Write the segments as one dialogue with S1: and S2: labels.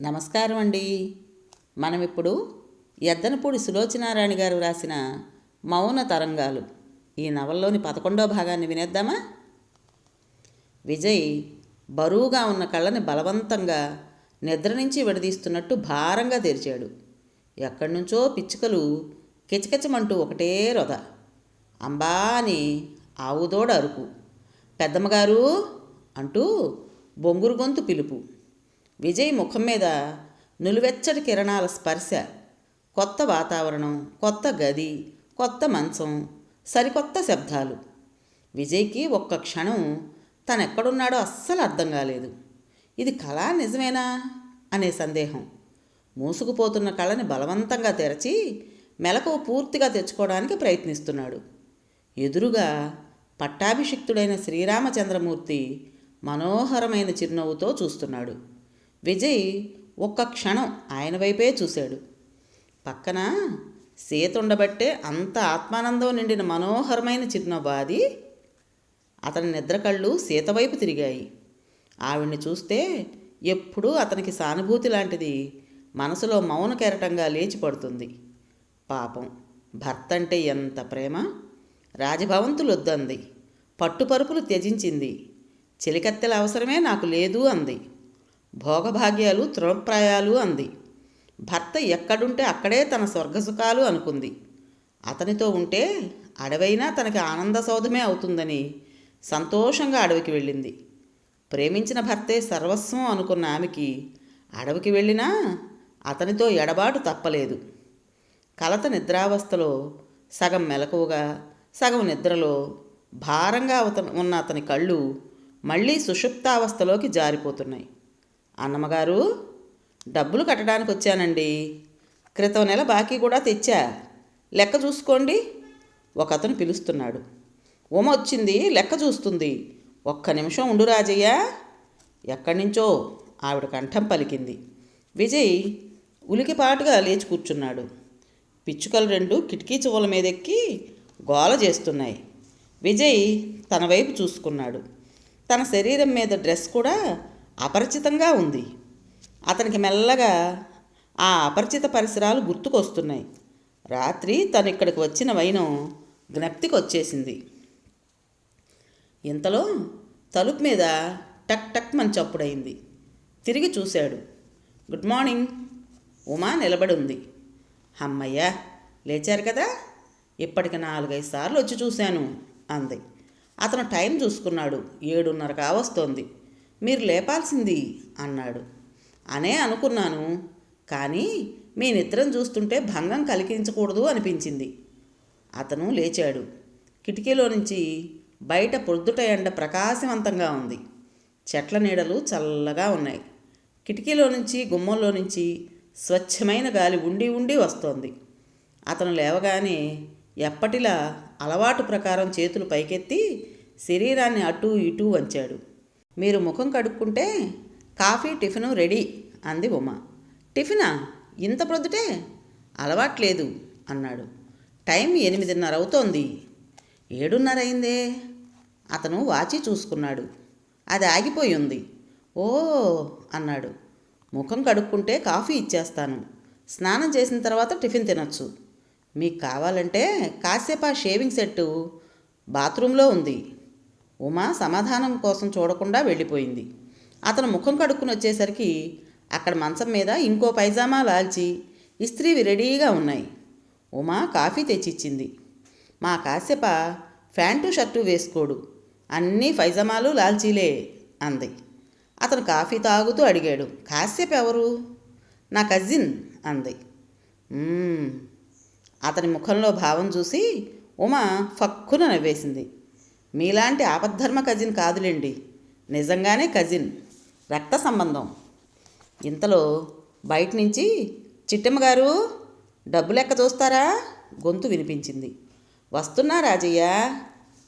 S1: నమస్కారం అండి. మనం ఇప్పుడు ఎద్దనపూడి సులోచనారాణి గారు రాసిన మౌన తరంగాలు ఈ నవల్లోని 11వ భాగాన్ని వినేద్దామా? విజయ్ బరువుగా ఉన్న కళ్ళని బలవంతంగా నిద్ర నుంచి విడదీస్తున్నట్టు భారంగా తెరిచాడు. ఎక్కడి నుంచో పిచ్చుకలు కిచకిచమంటూ ఒకటే రొద. అంబా అని ఆవుదోడ అరుపు. పెద్దమ్మగారు అంటూ బొంగురు గొంతు పిలుపు. విజయ్ ముఖం మీద నులివెచ్చటి కిరణాల స్పర్శ. కొత్త వాతావరణం, కొత్త గది, కొత్త మంచం, సరికొత్త శబ్దాలు. విజయ్కి ఒక్క క్షణం తనెక్కడున్నాడో అస్సలు అర్థం కాలేదు. ఇది కళా నిజమేనా అనే సందేహం. మూసుకుపోతున్న కళ్ళని బలవంతంగా తెరచి మెలకువ పూర్తిగా తెచ్చుకోవడానికి ప్రయత్నిస్తున్నాడు. ఎదురుగా పట్టాభిషిక్తుడైన శ్రీరామచంద్రమూర్తి మనోహరమైన చిరునవ్వుతో చూస్తున్నాడు. విజయ్ ఒక్క క్షణం ఆయన వైపే చూశాడు. పక్కన సీత ఉండబట్టే అంత ఆత్మానందం నిండిన మనోహరమైన చిరునవ్వు అది. అతని నిద్ర కళ్ళు సీత వైపు తిరిగాయి. ఆవిడ్ని చూస్తే ఎప్పుడూ అతనికి సానుభూతి లాంటిది మనసులో మౌన కెరటంగా లేచి పడుతుంది. పాపం, భర్త అంటే ఎంత ప్రేమ! రాజభవంతులు వద్దంది, పట్టుపరుపులు త్యజించింది, చెలికత్తెల అవసరమే నాకు లేదు అంది, భోగభాగ్యాలు తృణప్రాయాలు అంది. భర్త ఎక్కడుంటే అక్కడే తన స్వర్గసుఖాలు అనుకుంది. అతనితో ఉంటే అడవైనా తనకి ఆనంద సౌధమే అవుతుందని సంతోషంగా అడవికి వెళ్ళింది. ప్రేమించిన భర్తే సర్వస్వం అనుకున్న ఆమెకి అడవికి వెళ్ళినా అతనితో ఎడబాటు తప్పలేదు. కలత నిద్రావస్థలో సగం మెలకువగా, సగం నిద్రలో భారంగా ఉన్న అతని కళ్ళు మళ్ళీ సుషుప్తావస్థలోకి జారిపోతున్నాయి. అన్నమ్మగారు, డబ్బులు కట్టడానికి వచ్చానండి. క్రితం నెల బాకీ కూడా తెచ్చా, లెక్క చూసుకోండి ఒకతను పిలుస్తున్నాడు. ఉమ వచ్చింది, లెక్క చూస్తుంది. ఒక్క నిమిషం ఉండు రాజయ్య. ఎక్కడి నుంచో ఆవిడ కంఠం పలికింది. విజయ్ ఉలికిపాటుగా లేచి కూర్చున్నాడు. పిచ్చుకలు రెండు కిటికీ చువ్వల మీదెక్కి గోల చేస్తున్నాయి. విజయ్ తన వైపు చూసుకున్నాడు. తన శరీరం మీద డ్రెస్ కూడా అపరిచితంగా ఉంది. అతనికి మెల్లగా ఆ అపరిచిత పరిసరాలు గుర్తుకొస్తున్నాయి. రాత్రి తను ఇక్కడికి వచ్చిన వైనం జ్ఞప్తికి వచ్చేసింది. ఇంతలో తలుపు మీద టక్ టక్ మని చప్పుడైంది. తిరిగి చూశాడు. Good morning. ఉమా నిలబడి ఉంది. అమ్మయ్యా, లేచారు కదా, ఇప్పటికి 4-5 సార్లు వచ్చి చూశాను అంది. అతను టైం చూసుకున్నాడు. 7:30 కావస్తోంది. మీరు లేపాల్సింది అన్నాడు. అనే అనుకున్నాను, కానీ మీ నిద్రను చూస్తుంటే భంగం కలిగించకూడదు అనిపించింది. అతను లేచాడు. కిటికీలో నుంచి బయట పొద్దుట ఎండ ప్రకాశవంతంగా ఉంది. చెట్ల నీడలు చల్లగా ఉన్నాయి. కిటికీలో నుంచి గుమ్మంలో నుంచి స్వచ్ఛమైన గాలి ఉండి ఉండి వస్తోంది. అతను లేవగానే ఎప్పటిలా అలవాటు ప్రకారం చేతులు పైకెత్తి శరీరాన్ని అటూ ఇటూ వంచాడు. మీరు ముఖం కడుక్కుంటే కాఫీ టిఫిను రెడీ అంది ఉమ. టిఫినా? ఇంత ప్రొద్దుటే? అలవాట్లేదు అన్నాడు. టైం 8:30 అవుతోంది. 7:30 అయిందే. అతను వాచి చూసుకున్నాడు. అది ఆగిపోయి ఉంది. ఓ అన్నాడు. ముఖం కడుక్కుంటే కాఫీ ఇచ్చేస్తాను. స్నానం చేసిన తర్వాత టిఫిన్ తినొచ్చు. మీకు కావాలంటే కాసేపు ఆ షేవింగ్ సెట్టు బాత్రూంలో ఉంది. ఉమా సమాధానం కోసం చూడకుండా వెళ్ళిపోయింది. అతను ముఖం కడుక్కుని వచ్చేసరికి అక్కడ మంచం మీద ఇంకో పైజామా లాల్చి ఇస్త్రీవి రెడీగా ఉన్నాయి. ఉమా కాఫీ తెచ్చిచ్చింది. మా కాసేప ప్యాంటు షర్టు వేసుకోడు, అన్నీ పైజామాలు లాల్చీలే అంది. అతను కాఫీ తాగుతూ అడిగాడు, కాసేపు ఎవరు? నా కజిన్ అంది. అతని ముఖంలో భావం చూసి ఉమా ఫక్కున నవ్వేసింది. మీలాంటి ఆపద్ధర్మ కజిన్ కాదులేండి, నిజంగానే కజిన్, రక్త సంబంధం. ఇంతలో బయట నుంచి చిట్టమ్మగారు, డబ్బు లెక్క చూస్తారా గొంతు వినిపించింది. వస్తున్నా రాజయ్య.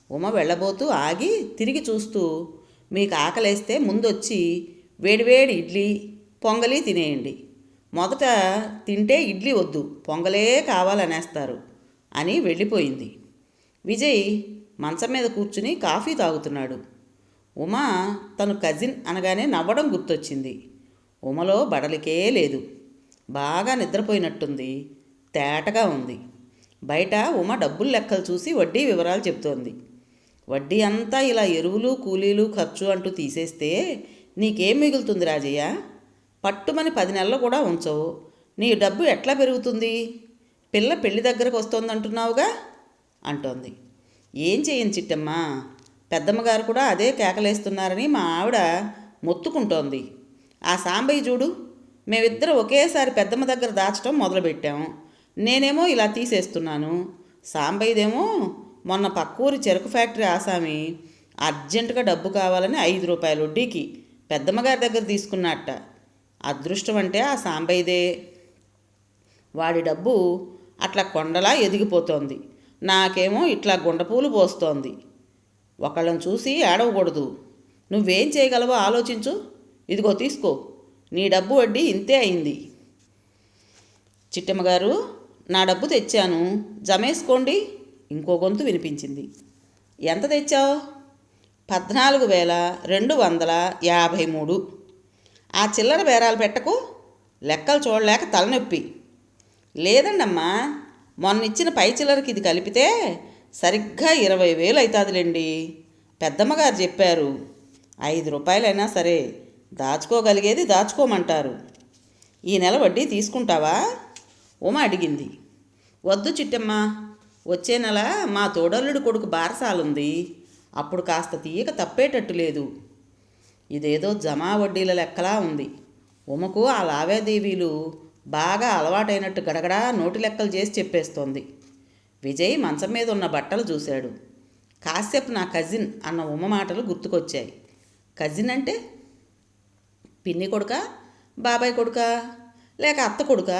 S1: ఉమ వెళ్ళబోతూ ఆగి తిరిగి చూస్తూ, మీకు ఆకలేస్తే ముందొచ్చి వేడివేడి ఇడ్లీ పొంగలి తినేయండి. మొదట తింటే ఇడ్లీ వద్దు, పొంగలే కావాలనేస్తారు అని వెళ్ళిపోయింది. విజయ్ మంచం మీద కూర్చుని కాఫీ తాగుతున్నాడు. ఉమా తను కజిన్ అనగానే నవ్వడం గుర్తొచ్చింది. ఉమలో బడలికే లేదు. బాగా నిద్రపోయినట్టుంది. తేటగా ఉంది. బయట ఉమ డబ్బులు లెక్కలు చూసి వడ్డీ వివరాలు చెబుతోంది. వడ్డీ అంతా ఇలా ఎరువులు కూలీలు ఖర్చు అంటూ తీసేస్తే నీకేం మిగులుతుంది రాజయ్య? పట్టుమని 10 నెలలు కూడా ఉంచవు. నీ డబ్బు ఎట్లా పెరుగుతుంది? పిల్ల పెళ్లి దగ్గరకు వస్తోందంటున్నావుగా అంటోంది. ఏం చేయను చిట్టమ్మ, పెద్దమ్మగారు కూడా అదే కేకలేస్తున్నారని మా ఆవిడ మొత్తుకుంటోంది. ఆ సాంబయ్య చూడు, మేమిద్దరం ఒకేసారి పెద్దమ్మ దగ్గర దాచడం మొదలుపెట్టాము. నేనేమో ఇలా తీసేస్తున్నాను. సాంబయ్యదేమో మొన్న పక్కూరి చెరుకు ఫ్యాక్టరీ ఆసామి అర్జెంటుగా డబ్బు కావాలని 5 రూపాయల వడ్డీకి పెద్దమ్మగారి దగ్గర తీసుకున్నట్ట. అదృష్టం అంటే ఆ సాంబయ్యదే. వాడి డబ్బు అట్లా కొండలా ఎదిగిపోతోంది. నాకేమో ఇట్లా గుండపూలు పోస్తోంది. ఒకళ్ళని చూసి ఏడవకూడదు. నువ్వేం చేయగలవో ఆలోచించు. ఇదిగో తీసుకో, నీ డబ్బు వడ్డీ ఇంతే అయింది. చిట్టమ్మగారు, నా డబ్బు తెచ్చాను, జమేసుకోండి. ఇంకో గొంతు వినిపించింది. ఎంత తెచ్చావు? 14,253. ఆ చిల్లర బేరాలు పెట్టకు, లెక్కలు చూడలేక తలనొప్పి. లేదండమ్మా, మొన్నిచ్చిన పై చిల్లరకి ఇది కలిపితే సరిగ్గా 20,000 అవుతుందిలేండి. పెద్దమ్మగారు చెప్పారు. 5 రూపాయలైనా సరే దాచుకోగలిగేది దాచుకోమంటారు. ఈ నెల వడ్డీ తీసుకుంటావా? ఉమ అడిగింది. వద్దు చిట్టమ్మ, వచ్చే నెల మా తోడల్లుడి కొడుకు బారసాలుంది. అప్పుడు కాస్త తీయక తప్పేటట్టు లేదు. ఇదేదో జమా వడ్డీల లెక్కలా ఉంది. ఉమకు ఆ లావాదేవీలు బాగా అలవాటైనట్టు గడగడా నోటి లెక్కలు చేసి చెప్పేస్తోంది. విజయ్ మంచం మీద ఉన్న బట్టలు చూశాడు. కాసేపు నా కజిన్ అన్న ఉమ మాటలు గుర్తుకొచ్చాయి. కజిన్ అంటే పిన్ని కొడుకా, బాబాయ్ కొడుకా, లేక అత్త కొడుకా?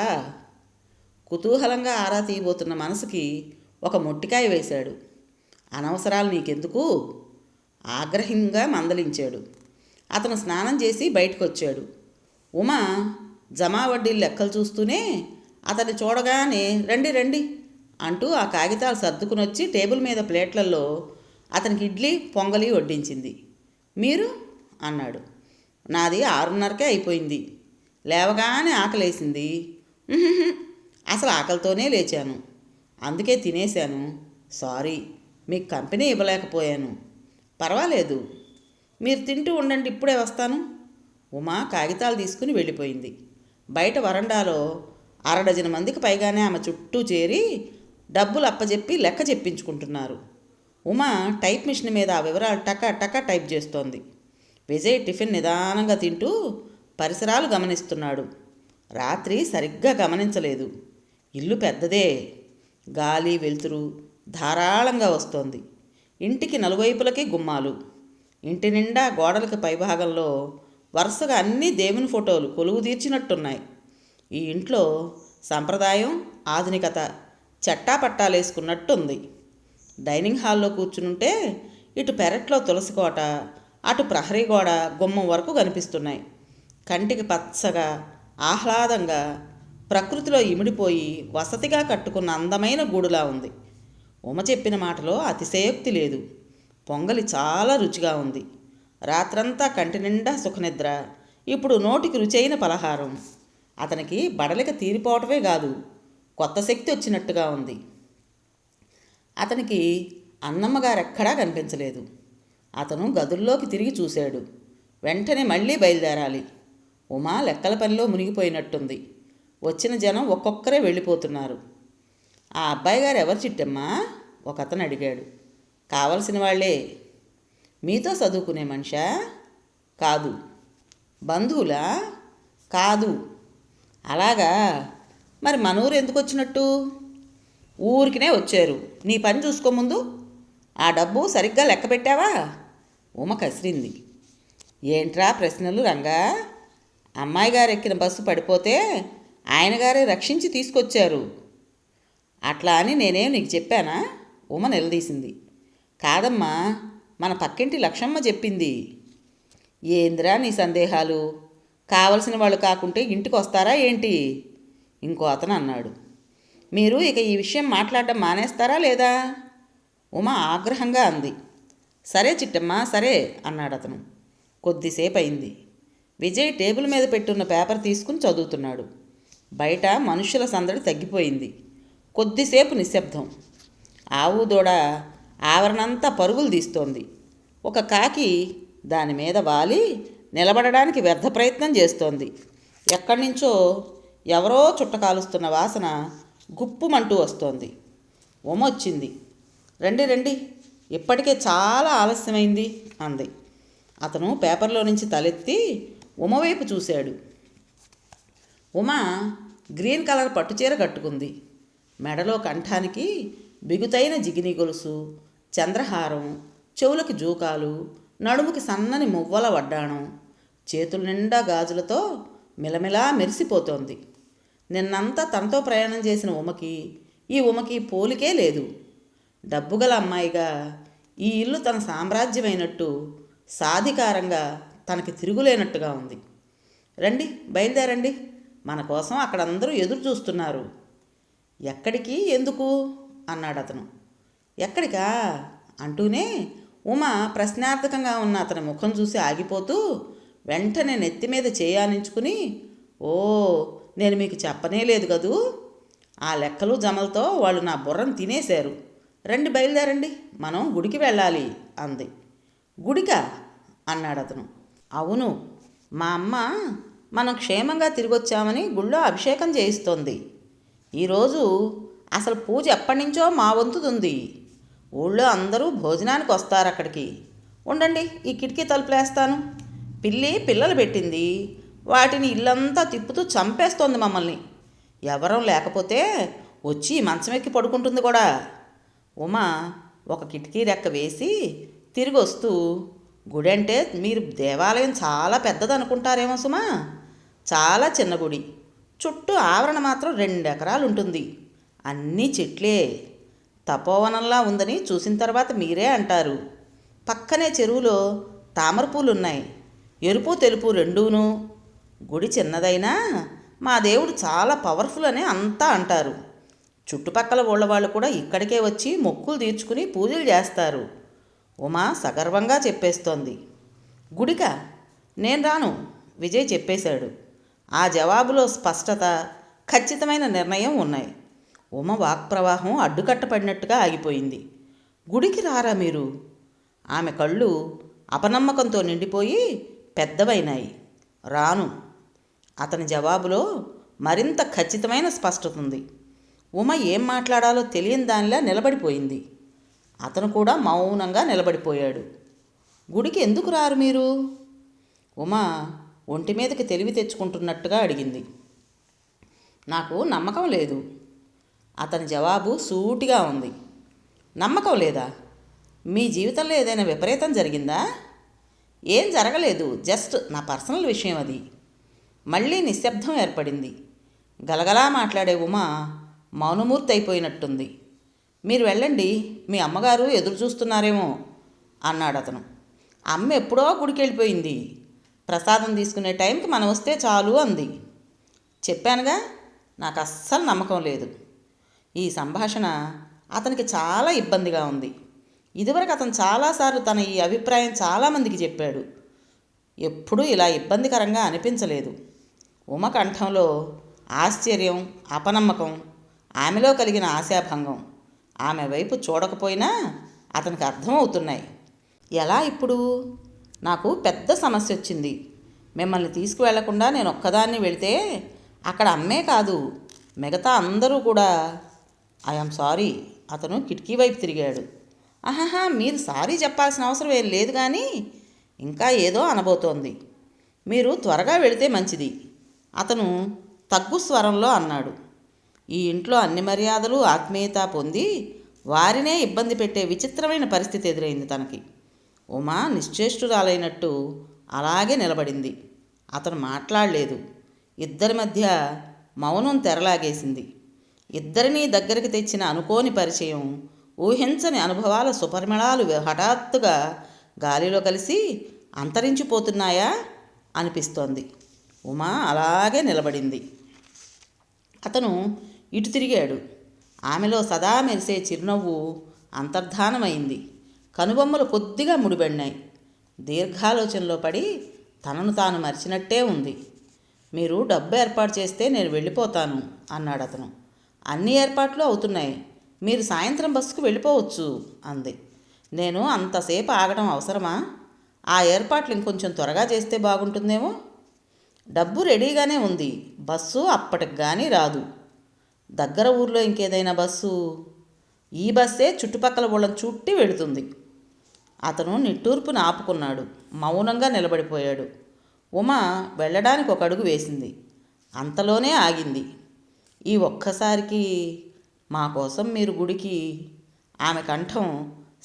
S1: కుతూహలంగా ఆరా తీయబోతున్న మనసుకి ఒక మొట్టికాయ వేశాడు. అనవసరాలు నీకెందుకు? ఆగ్రహంగా మందలించాడు. అతను స్నానం చేసి బయటకు వచ్చాడు. ఉమ జమా వడ్డీలు లెక్కలు చూస్తూనే అతన్ని చూడగానే రండి రండి అంటూ ఆ కాగితాలు సర్దుకుని వచ్చి టేబుల్ మీద ప్లేట్లలో అతనికి ఇడ్లీ పొంగలి వడ్డించింది. మీరు అన్నాడు. నాది 6:30కే అయిపోయింది. లేవగానే ఆకలేసింది. అసలు ఆకలితోనే లేచాను, అందుకే తినేశాను. సారీ, మీకు కంపెనీ ఇవ్వలేకపోయాను. పర్వాలేదు, మీరు తింటూ ఉండండి, ఇప్పుడే వస్తాను. ఉమా కాగితాలు తీసుకుని వెళ్ళిపోయింది. బయట వరండాలో 6 డజన్ మందికి పైగానే ఆమె చుట్టూ చేరి డబ్బులు అప్పచెప్పి లెక్క చెప్పించుకుంటున్నారు. ఉమా టైప్ మిషన్ మీద ఆ వివరాలు టక టక టైప్ చేస్తోంది. విజయ్ టిఫిన్ నిదానంగా తింటూ పరిసరాలు గమనిస్తున్నాడు. రాత్రి సరిగ్గా గమనించలేదు. ఇల్లు పెద్దదే. గాలి వెలుతురు ధారాళంగా వస్తోంది. ఇంటికి నలువైపులకి గుమ్మాలు. ఇంటి నిండా గోడలకి పైభాగంలో వరుసగా అన్ని దేవుని ఫోటోలు కొలువు తీర్చినట్టున్నాయి. ఈ ఇంట్లో సంప్రదాయం ఆధునికత చట్టాపట్టాలేసుకున్నట్టుంది. డైనింగ్ హాల్లో కూర్చునుంటే ఇటు పెరట్లో తులసి కోట, అటు ప్రహరీ గోడ గుమ్మం వరకు కనిపిస్తున్నాయి. కంటికి పచ్చగా ఆహ్లాదంగా ప్రకృతిలో ఇమిడిపోయి వసతిగా కట్టుకున్న అందమైన గూడులా ఉంది. ఉమ చెప్పిన మాటలో అతిశయోక్తి లేదు. పొంగలి చాలా రుచిగా ఉంది. రాత్రంతా కంటి నిండా సుఖనిద్ర, ఇప్పుడు నోటికి రుచైన పలహారం. అతనికి బడలిక తీరిపోవటమే కాదు, కొత్త శక్తి వచ్చినట్టుగా ఉంది. అతనికి అన్నమ్మగారెక్కడా కనిపించలేదు. అతను గదుల్లోకి తిరిగి చూశాడు. వెంటనే మళ్ళీ బయలుదేరాలి. ఉమా లెక్కల పనిలో మునిగిపోయినట్టుంది. వచ్చిన జనం ఒక్కొక్కరే వెళ్ళిపోతున్నారు. ఆ అబ్బాయి గారు ఎవరు చిట్టమ్మా? ఒక అతను అడిగాడు. కావలసిన వాళ్ళే. మీతో చదువుకునే మనిషా? కాదు. బంధువులా? కాదు. అలాగా, మరి మన ఊరు ఎందుకు వచ్చినట్టు? ఊరికినే వచ్చారు. నీ పని చూసుకో ముందు. ఆ డబ్బు సరిగ్గా లెక్క పెట్టావా? ఉమ కసిరింది. ఏంట్రా ప్రశ్నలు రంగా? అమ్మాయి గారు ఎక్కిన బస్సు పడిపోతే ఆయన గారే రక్షించి తీసుకొచ్చారు. అట్లా అని నేనేం నీకు చెప్పానా? ఉమ నిలదీసింది. కాదమ్మా, మన పక్కింటి లక్ష్మమ్మ చెప్పింది. ఏందిరా నీ సందేహాలు? కావలసిన వాళ్ళు కాకుంటే ఇంటికి వస్తారా ఏంటి? ఇంకో అతను అన్నాడు. మీరు ఇక ఈ విషయం మాట్లాడడం మానేస్తారా లేదా? ఉమ ఆగ్రహంగా అంది. సరే చిట్టమ్మ సరే అన్నాడు అతను. కొద్దిసేపు అయింది. విజయ్ టేబుల్ మీద పెట్టున్న పేపర్ తీసుకుని చదువుతున్నాడు. బయట మనుషుల సందడి తగ్గిపోయింది. కొద్దిసేపు నిశ్శబ్దం. ఆవు దూడ ఆవరణంతా పరుగులు తీస్తోంది. ఒక కాకి దాని మీద వాలి నిలబడడానికి వ్యర్థ ప్రయత్నం చేస్తోంది. ఎక్కడి నుంచో ఎవరో చుట్ట కాలుస్తున్న వాసన గుప్పుమంటూ వస్తోంది. వచ్చింది. రండి రండి, ఇప్పటికే చాలా ఆలస్యమైంది అంది. అతను పేపర్లో నుంచి తలెత్తి వైపు చూశాడు. ఉమ గ్రీన్ కలర్ పట్టుచీర కట్టుకుంది. మెడలో కంఠానికి బిగుతైన జిగిని గొలుసు, చంద్రహారం, చెవులకి జూకాలు, నడుముకి సన్నని మువ్వల వడ్డాణం, చేతుల నిండా గాజులతో మిలమిలా మెరిసిపోతోంది. నిన్నంతా తనతో ప్రయాణం చేసిన ఈ ఉమకి పోలికే లేదు. డబ్బుగల అమ్మాయిగా ఈ ఇల్లు తన సామ్రాజ్యమైనట్టు, సాధికారంగా తనకి తిరుగులేనట్టుగా ఉంది. రండి, బయలుదేరండి, మన కోసం అక్కడందరూ ఎదురు చూస్తున్నారు. ఎక్కడికి, ఎందుకు అన్నాడు అతను. ఎక్కడికా అంటూనే ఉమ ప్రశ్నార్థకంగా ఉన్న అతని ముఖం చూసి ఆగిపోతూ వెంటనే నెత్తి మీద చేయానించుకుని, ఓ నేను మీకు చెప్పనే లేదు కదూ, ఆ లెక్కలు జమలతో వాళ్ళు నా బుర్రను తినేశారు. రండి, బయలుదేరండి, మనం గుడికి వెళ్ళాలి అంది. గుడికా అన్నాడు అతను. అవును, మా అమ్మ మనం క్షేమంగా తిరిగొచ్చామని గుళ్ళో అభిషేకం చేయిస్తోంది. ఈరోజు అసలు పూజ ఎప్పటి నుంచో మా వంతుతుంది. ఊళ్ళో అందరూ భోజనానికి వస్తారు అక్కడికి. ఉండండి, ఈ కిటికీ తలుపులేస్తాను. పిల్లి పిల్లలు పెట్టింది, వాటిని ఇల్లంతా తిప్పుతూ చంపేస్తోంది మమ్మల్ని. ఎవరం లేకపోతే వచ్చి మంచం ఎక్కి పడుకుంటుంది కూడా. ఉమ ఒక కిటికీ రెక్క వేసి తిరిగి వస్తూ, గుడి అంటే మీరు దేవాలయం చాలా పెద్దదనుకుంటారేమో సుమా, చాలా చిన్న గుడి. చుట్టూ ఆవరణ మాత్రం 2 ఎకరాలు ఉంటుంది. అన్నీ చెట్లే. తపోవనంలా ఉందని చూసిన తర్వాత మీరే అంటారు. పక్కనే చెరువులో తామర పూలున్నాయి, ఎరుపు తెలుపు రెండూను. గుడి చిన్నదైనా మా దేవుడు చాలా పవర్ఫుల్ అని అంతా అంటారు. చుట్టుపక్కల ఊళ్ళ వాళ్ళు కూడా ఇక్కడికే వచ్చి మొక్కులు తీర్చుకుని పూజలు చేస్తారు. ఉమా సగర్వంగా చెప్పేస్తోంది. గుడికా? నేను రాను, విజయ్ చెప్పేశాడు. ఆ జవాబులో స్పష్టత, ఖచ్చితమైన నిర్ణయం ఉన్నాయి. ఉమ వాక్ప్రవాహం అడ్డుకట్టపడినట్టుగా ఆగిపోయింది. గుడికి రారా మీరు? ఆమె కళ్ళు అపనమ్మకంతో నిండిపోయి పెద్దవైనాయి. రాను. అతని జవాబులో మరింత ఖచ్చితమైన స్పష్టత ఉంది. ఉమ ఏం మాట్లాడాలో తెలియని దానిలా నిలబడిపోయింది. అతను కూడా మౌనంగా నిలబడిపోయాడు. గుడికి ఎందుకు రారు మీరు? ఉమ ఒంటి మీదకి తెలివి తెచ్చుకుంటున్నట్టుగా అడిగింది. నాకు నమ్మకం లేదు. అతని జవాబు సూటిగా ఉంది. నమ్మకం లేదా? మీ జీవితంలో ఏదైనా విపరీతం జరిగిందా? ఏం జరగలేదు, జస్ట్ నా పర్సనల్ విషయం అది. మళ్ళీ నిశ్శబ్దం ఏర్పడింది. గలగలా మాట్లాడే ఉమ మౌనమూర్తి అయిపోయినట్టుంది. మీరు వెళ్ళండి, మీ అమ్మగారు ఎదురు చూస్తున్నారేమో అన్నాడు అతను. అమ్మ ఎప్పుడో గుడికి వెళ్ళిపోయింది. ప్రసాదం తీసుకునే టైంకి మనం వస్తే చాలు అంది. చెప్పానుగా, నాకు అస్సలు నమ్మకం లేదు. ఈ సంభాషణ అతనికి చాలా ఇబ్బందిగా ఉంది. ఇదివరకు అతను చాలాసార్లు తన ఈ అభిప్రాయం చాలామందికి చెప్పాడు. ఎప్పుడూ ఇలా ఇబ్బందికరంగా అనిపించలేదు. ఉమ కంఠంలో ఆశ్చర్యం, అపనమ్మకం, ఆమెలో కలిగిన ఆశాభంగం ఆమె వైపు చూడకపోయినా అతనికి అర్థమవుతున్నాయి. ఎలా ఇప్పుడు? నాకు పెద్ద సమస్య వచ్చింది. మిమ్మల్ని తీసుకువెళ్లకుండా నేను ఒక్కదాన్ని వెళితే అక్కడ అమ్మే కాదు, మిగతా అందరూ కూడా. I'm sorry. అతను కిటికీ వైపు తిరిగాడు. ఆహాహా, మీరు సారీ చెప్పాల్సిన అవసరం ఏం లేదు, కానీ ఇంకా ఏదో అనబోతోంది. మీరు త్వరగా వెళితే మంచిది, అతను తగ్గు స్వరంలో అన్నాడు. ఈ ఇంట్లో అన్ని మర్యాదలు, ఆత్మీయత పొంది వారినే ఇబ్బంది పెట్టే విచిత్రమైన పరిస్థితి ఎదురైంది తనకి. ఉమా నిశ్చేష్టురాలైనట్టు అలాగే నిలబడింది. అతను మాట్లాడలేదు. ఇద్దరి మధ్య మౌనం తెరలాగేసింది. ఇద్దరినీ దగ్గరికి తెచ్చిన అనుకోని పరిచయం, ఊహించని అనుభవాల సుపరిమళాలు హఠాత్తుగా గాలిలో కలిసి అంతరించిపోతున్నాయా అనిపిస్తోంది. ఉమా అలాగే నిలబడింది. అతను ఇటు తిరిగాడు. ఆమెలో సదా మెరిసే చిరునవ్వు అంతర్ధానమైంది. కనుబొమ్మలు కొద్దిగా ముడిపడినాయి. దీర్ఘాలోచనలో పడి తనను తాను మరిచినట్టే ఉంది. మీరు డబ్బు ఏర్పాటు చేస్తే నేను వెళ్ళిపోతాను అన్నాడు అతను. అన్ని ఏర్పాట్లు అవుతున్నాయి, మీరు సాయంత్రం బస్సుకు వెళ్ళిపోవచ్చు అంది. నేను అంతసేపు ఆగడం అవసరమా? ఆ ఏర్పాట్లు ఇంకొంచెం త్వరగా చేస్తే బాగుంటుందేమో. డబ్బు రెడీగానే ఉంది, బస్సు అప్పటికి కానీ రాదు. దగ్గర ఊర్లో ఇంకేదైనా బస్సు? ఈ బస్సే చుట్టుపక్కల ఊళ్ళని చుట్టి వెళుతుంది. అతను నిట్టూర్పును ఆపుకున్నాడు. మౌనంగా నిలబడిపోయాడు. ఉమ వెళ్ళడానికి ఒక అడుగు వేసింది. అంతలోనే ఆగింది. ఈ ఒక్కసారికి మా కోసం మీరు గుడికి. ఆమె కంఠం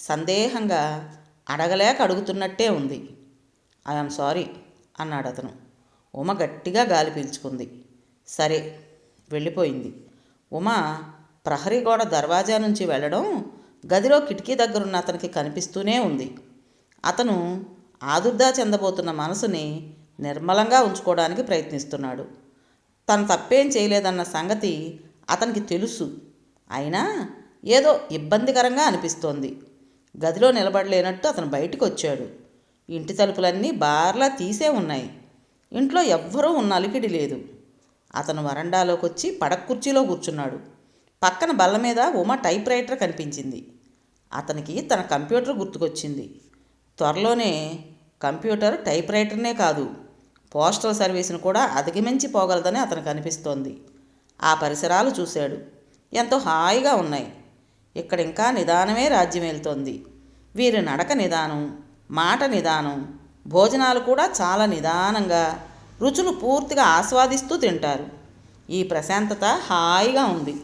S1: సందేహంగా అడగలేక అడుగుతున్నట్టే ఉంది. ఐఎమ్ సారీ అన్నాడు అతను. ఉమ గట్టిగా గాలి పీల్చుకుంది. సరే, వెళ్ళిపోయింది. ఉమ ప్రహరీ గోడ దర్వాజా నుంచి వెళ్ళడం గదిలో కిటికీ దగ్గరున్న అతనికి కనిపిస్తూనే ఉంది. అతను ఆదుర్దా చెందబోతున్న మనసుని నిర్మలంగా ఉంచుకోవడానికి ప్రయత్నిస్తున్నాడు. తను తప్పేం చేయలేదన్న సంగతి అతనికి తెలుసు. అయినా ఏదో ఇబ్బందికరంగా అనిపిస్తోంది. గదిలో నిలబడలేనట్టు అతను బయటికి వచ్చాడు. ఇంటి తలుపులన్నీ బార్లా తీసే ఉన్నాయి. ఇంట్లో ఎవ్వరూ ఉన్న అలికిడి లేదు. అతను వరండాలోకి వచ్చి పడక కుర్చీలో కూర్చున్నాడు. పక్కన బల్ల మీద ఉమ టైప్ రైటర్ కనిపించింది. అతనికి తన కంప్యూటర్ గుర్తుకొచ్చింది. త్వరలోనే కంప్యూటర్ టైప్ రైటర్నే కాదు, పోస్టల్ సర్వీస్ను కూడా అధిగమించి పోగలదని అతనికి అనిపిస్తోంది. ఆ పరిసరాలు చూశాడు. ఎంతో హాయిగా ఉన్నాయి. ఇక్కడ ఇంకా నిదానమే రాజ్యమేలుతోంది. వీరి నడక నిదానం, మాట నిదానం, భోజనాలు కూడా చాలా నిదానంగా, రుచులు పూర్తిగా ఆస్వాదిస్తూ తింటారు. ఈ ప్రశాంతత హాయిగా ఉంది.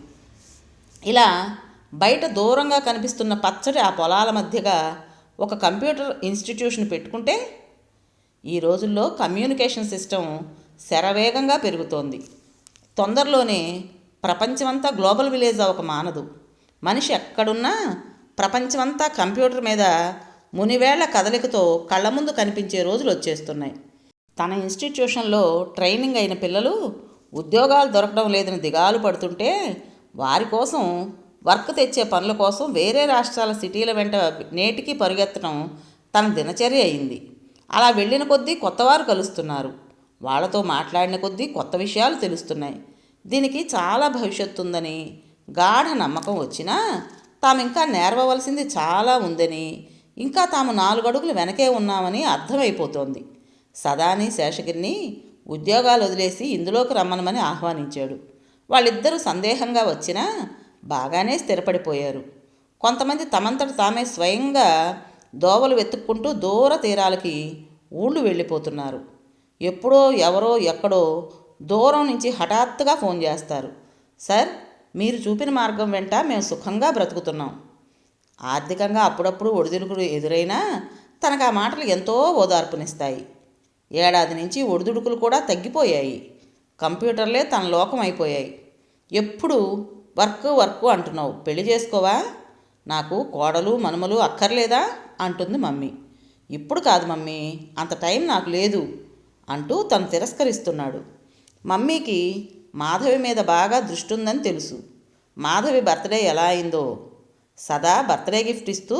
S1: ఇలా బయట దూరంగా కనిపిస్తున్న పచ్చడి ఆ పొలాల మధ్యగా ఒక కంప్యూటర్ ఇన్స్టిట్యూషన్ పెట్టుకుంటే, ఈ రోజుల్లో కమ్యూనికేషన్ సిస్టమ్ శరవేగంగా పెరుగుతోంది. తొందరలోనే ప్రపంచమంతా గ్లోబల్ విలేజ్ అవ్వక మానదు. మనిషి ఎక్కడున్నా ప్రపంచమంతా కంప్యూటర్ మీద మునివేళ్ల కదలికతో కళ్ళ ముందు కనిపించే రోజులు వచ్చేస్తున్నాయి. తన ఇన్స్టిట్యూషన్లో ట్రైనింగ్ అయిన పిల్లలు ఉద్యోగాలు దొరకడం లేదని దిగాలు పడుతుంటే, వారి కోసం వర్క్ తెచ్చే పనుల కోసం వేరే రాష్ట్రాల సిటీల వెంట నేటికి పరుగెత్తడం తన దినచర్య అయింది. అలా వెళ్ళిన కొద్దీ కొత్తవారు కలుస్తున్నారు. వాళ్ళతో మాట్లాడిన కొద్దీ కొత్త విషయాలు తెలుస్తున్నాయి. దీనికి చాలా భవిష్యత్తు ఉందని గాఢ నమ్మకం వచ్చినా, తాము ఇంకా నేర్వవలసింది చాలా ఉందని, ఇంకా తాము 4 అడుగులు వెనకే ఉన్నామని అర్థమైపోతోంది. సదాని శేషగిరిని ఉద్యోగాలు వదిలేసి ఇందులోకి రమ్మనమని ఆహ్వానించాడు. వాళ్ళిద్దరూ సందేహంగా వచ్చినా బాగానే స్థిరపడిపోయారు. కొంతమంది తమంతట తామే స్వయంగా దోవలు వెతుక్కుంటూ దూర తీరాలకి ఊళ్ళు వెళ్ళిపోతున్నారు. ఎప్పుడో ఎవరో ఎక్కడో దూరం నుంచి హఠాత్తుగా ఫోన్ చేస్తారు. సార్, మీరు చూపిన మార్గం వెంట మేము సుఖంగా బ్రతుకుతున్నాం. ఆర్థికంగా అప్పుడప్పుడు ఒడిదుడుకులు ఎదురైనా తనకు ఆ మాటలు ఎంతో ఓదార్పునిస్తాయి. ఏడాది నుంచి ఒడిదుడుకులు కూడా తగ్గిపోయాయి. కంప్యూటర్లే తన లోకం అయిపోయాయి. ఎప్పుడు వర్క్ అంటున్నావు, పెళ్లి చేసుకోవా? నాకు కోడలు మనుమలు అక్కర్లేదా అంటుంది మమ్మీ. ఇప్పుడు కాదు మమ్మీ, అంత టైం నాకు లేదు అంటూ తను తిరస్కరిస్తున్నాడు. మమ్మీకి మాధవి మీద బాగా దృష్టి ఉందని తెలుసు. మాధవి బర్త్డే ఎలా అయిందో, సదా బర్త్డే గిఫ్ట్ ఇస్తూ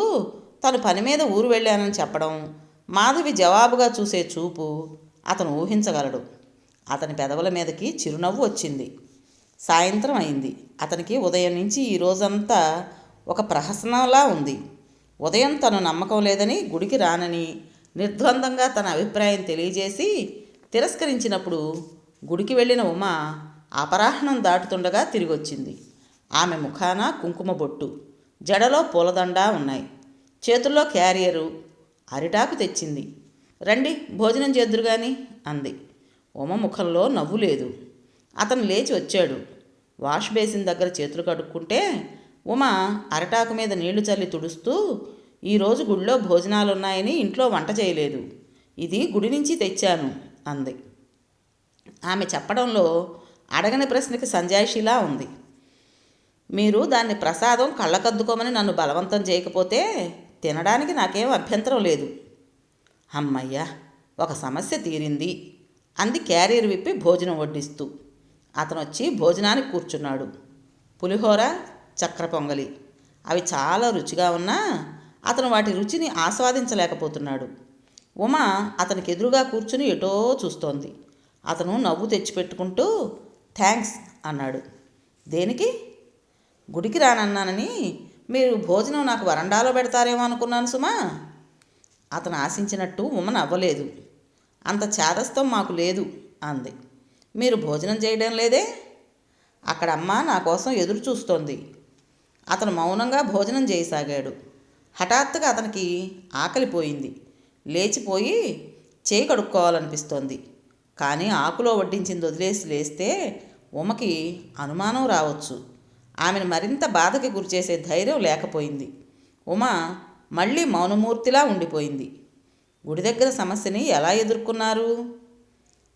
S1: తను పని మీద ఊరు వెళ్ళానని చెప్పడం, మాధవి జవాబుగా చూసే చూపు అతను ఊహించగలడు. అతని పెదవుల మీదకి చిరునవ్వు వచ్చింది. సాయంత్రం అయింది. అతనికి ఉదయం నుంచి ఈ రోజంతా ఒక ప్రహసనంలా ఉంది. ఉదయం తను నమ్మకం లేదని, గుడికి రానని నిర్ద్వందంగా తన అభిప్రాయం తెలియజేసి తిరస్కరించినప్పుడు గుడికి వెళ్ళిన ఉమ అపరాహ్నం దాటుతుండగా తిరిగొచ్చింది. ఆమె ముఖాన కుంకుమ బొట్టు, జడలో పూలదండ ఉన్నాయి. చేతుల్లో క్యారియరు, అరిటాకు తెచ్చింది. రండి భోజనం చేద్దురు గాని అంది. ఉమ ముఖంలో నవ్వు లేదు. అతను లేచి వచ్చాడు. వాష్ బేసిన్ దగ్గర చేతులు కడుక్కుంటే ఉమ అరటాకు మీద నీళ్లు చల్లి తుడుస్తూ, ఈరోజు గుడిలో భోజనాలున్నాయని ఇంట్లో వంట చేయలేదు, ఇది గుడి నుంచి తెచ్చాను అంది. ఆమె చెప్పడంలో అడగని ప్రశ్నకి సంజాయిషిలా ఉంది. మీరు దాన్ని ప్రసాదం కళ్ళకద్దుకోమని నన్ను బలవంతం చేయకపోతే తినడానికి నాకేం అభ్యంతరం లేదు. అమ్మయ్యా, ఒక సమస్య తీరింది అంది క్యారియర్ విప్పి భోజనం వడ్డిస్తూ. అతను వచ్చి భోజనానికి కూర్చున్నాడు. పులిహోర, చక్ర పొంగలి, అవి చాలా రుచిగా ఉన్నా అతను వాటి రుచిని ఆస్వాదించలేకపోతున్నాడు. ఉమ అతనికి ఎదురుగా కూర్చుని ఎటో చూస్తోంది. అతను నవ్వు తెచ్చిపెట్టుకుంటూ థ్యాంక్స్ అన్నాడు. దేనికి? గుడికి రానన్నానని మీరు భోజనం నాకు వరండాలో పెడతారేమో అనుకున్నాను సుమా. అతను ఆశించినట్టు ఉమ నవ్వలేదు. అంత చాదస్తం మాకు లేదు అంది. మీరు భోజనం చేయడం లేదే? అక్కడ అమ్మ నా కోసం ఎదురు చూస్తోంది. అతను మౌనంగా భోజనం చేయసాగాడు. హఠాత్తుగా అతనికి ఆకలిపోయింది. లేచిపోయి చేయి కడుక్కోవాలనిపిస్తోంది. కానీ ఆకులో వడ్డించింది వదిలేసి లేస్తే ఉమకి అనుమానం రావచ్చు. ఆమెను మరింత బాధకి గురిచేసే ధైర్యం లేకపోయింది. ఉమ మళ్ళీ మౌనమూర్తిలా ఉండిపోయింది. గుడి దగ్గర సమస్యని ఎలా ఎదుర్కొన్నారు?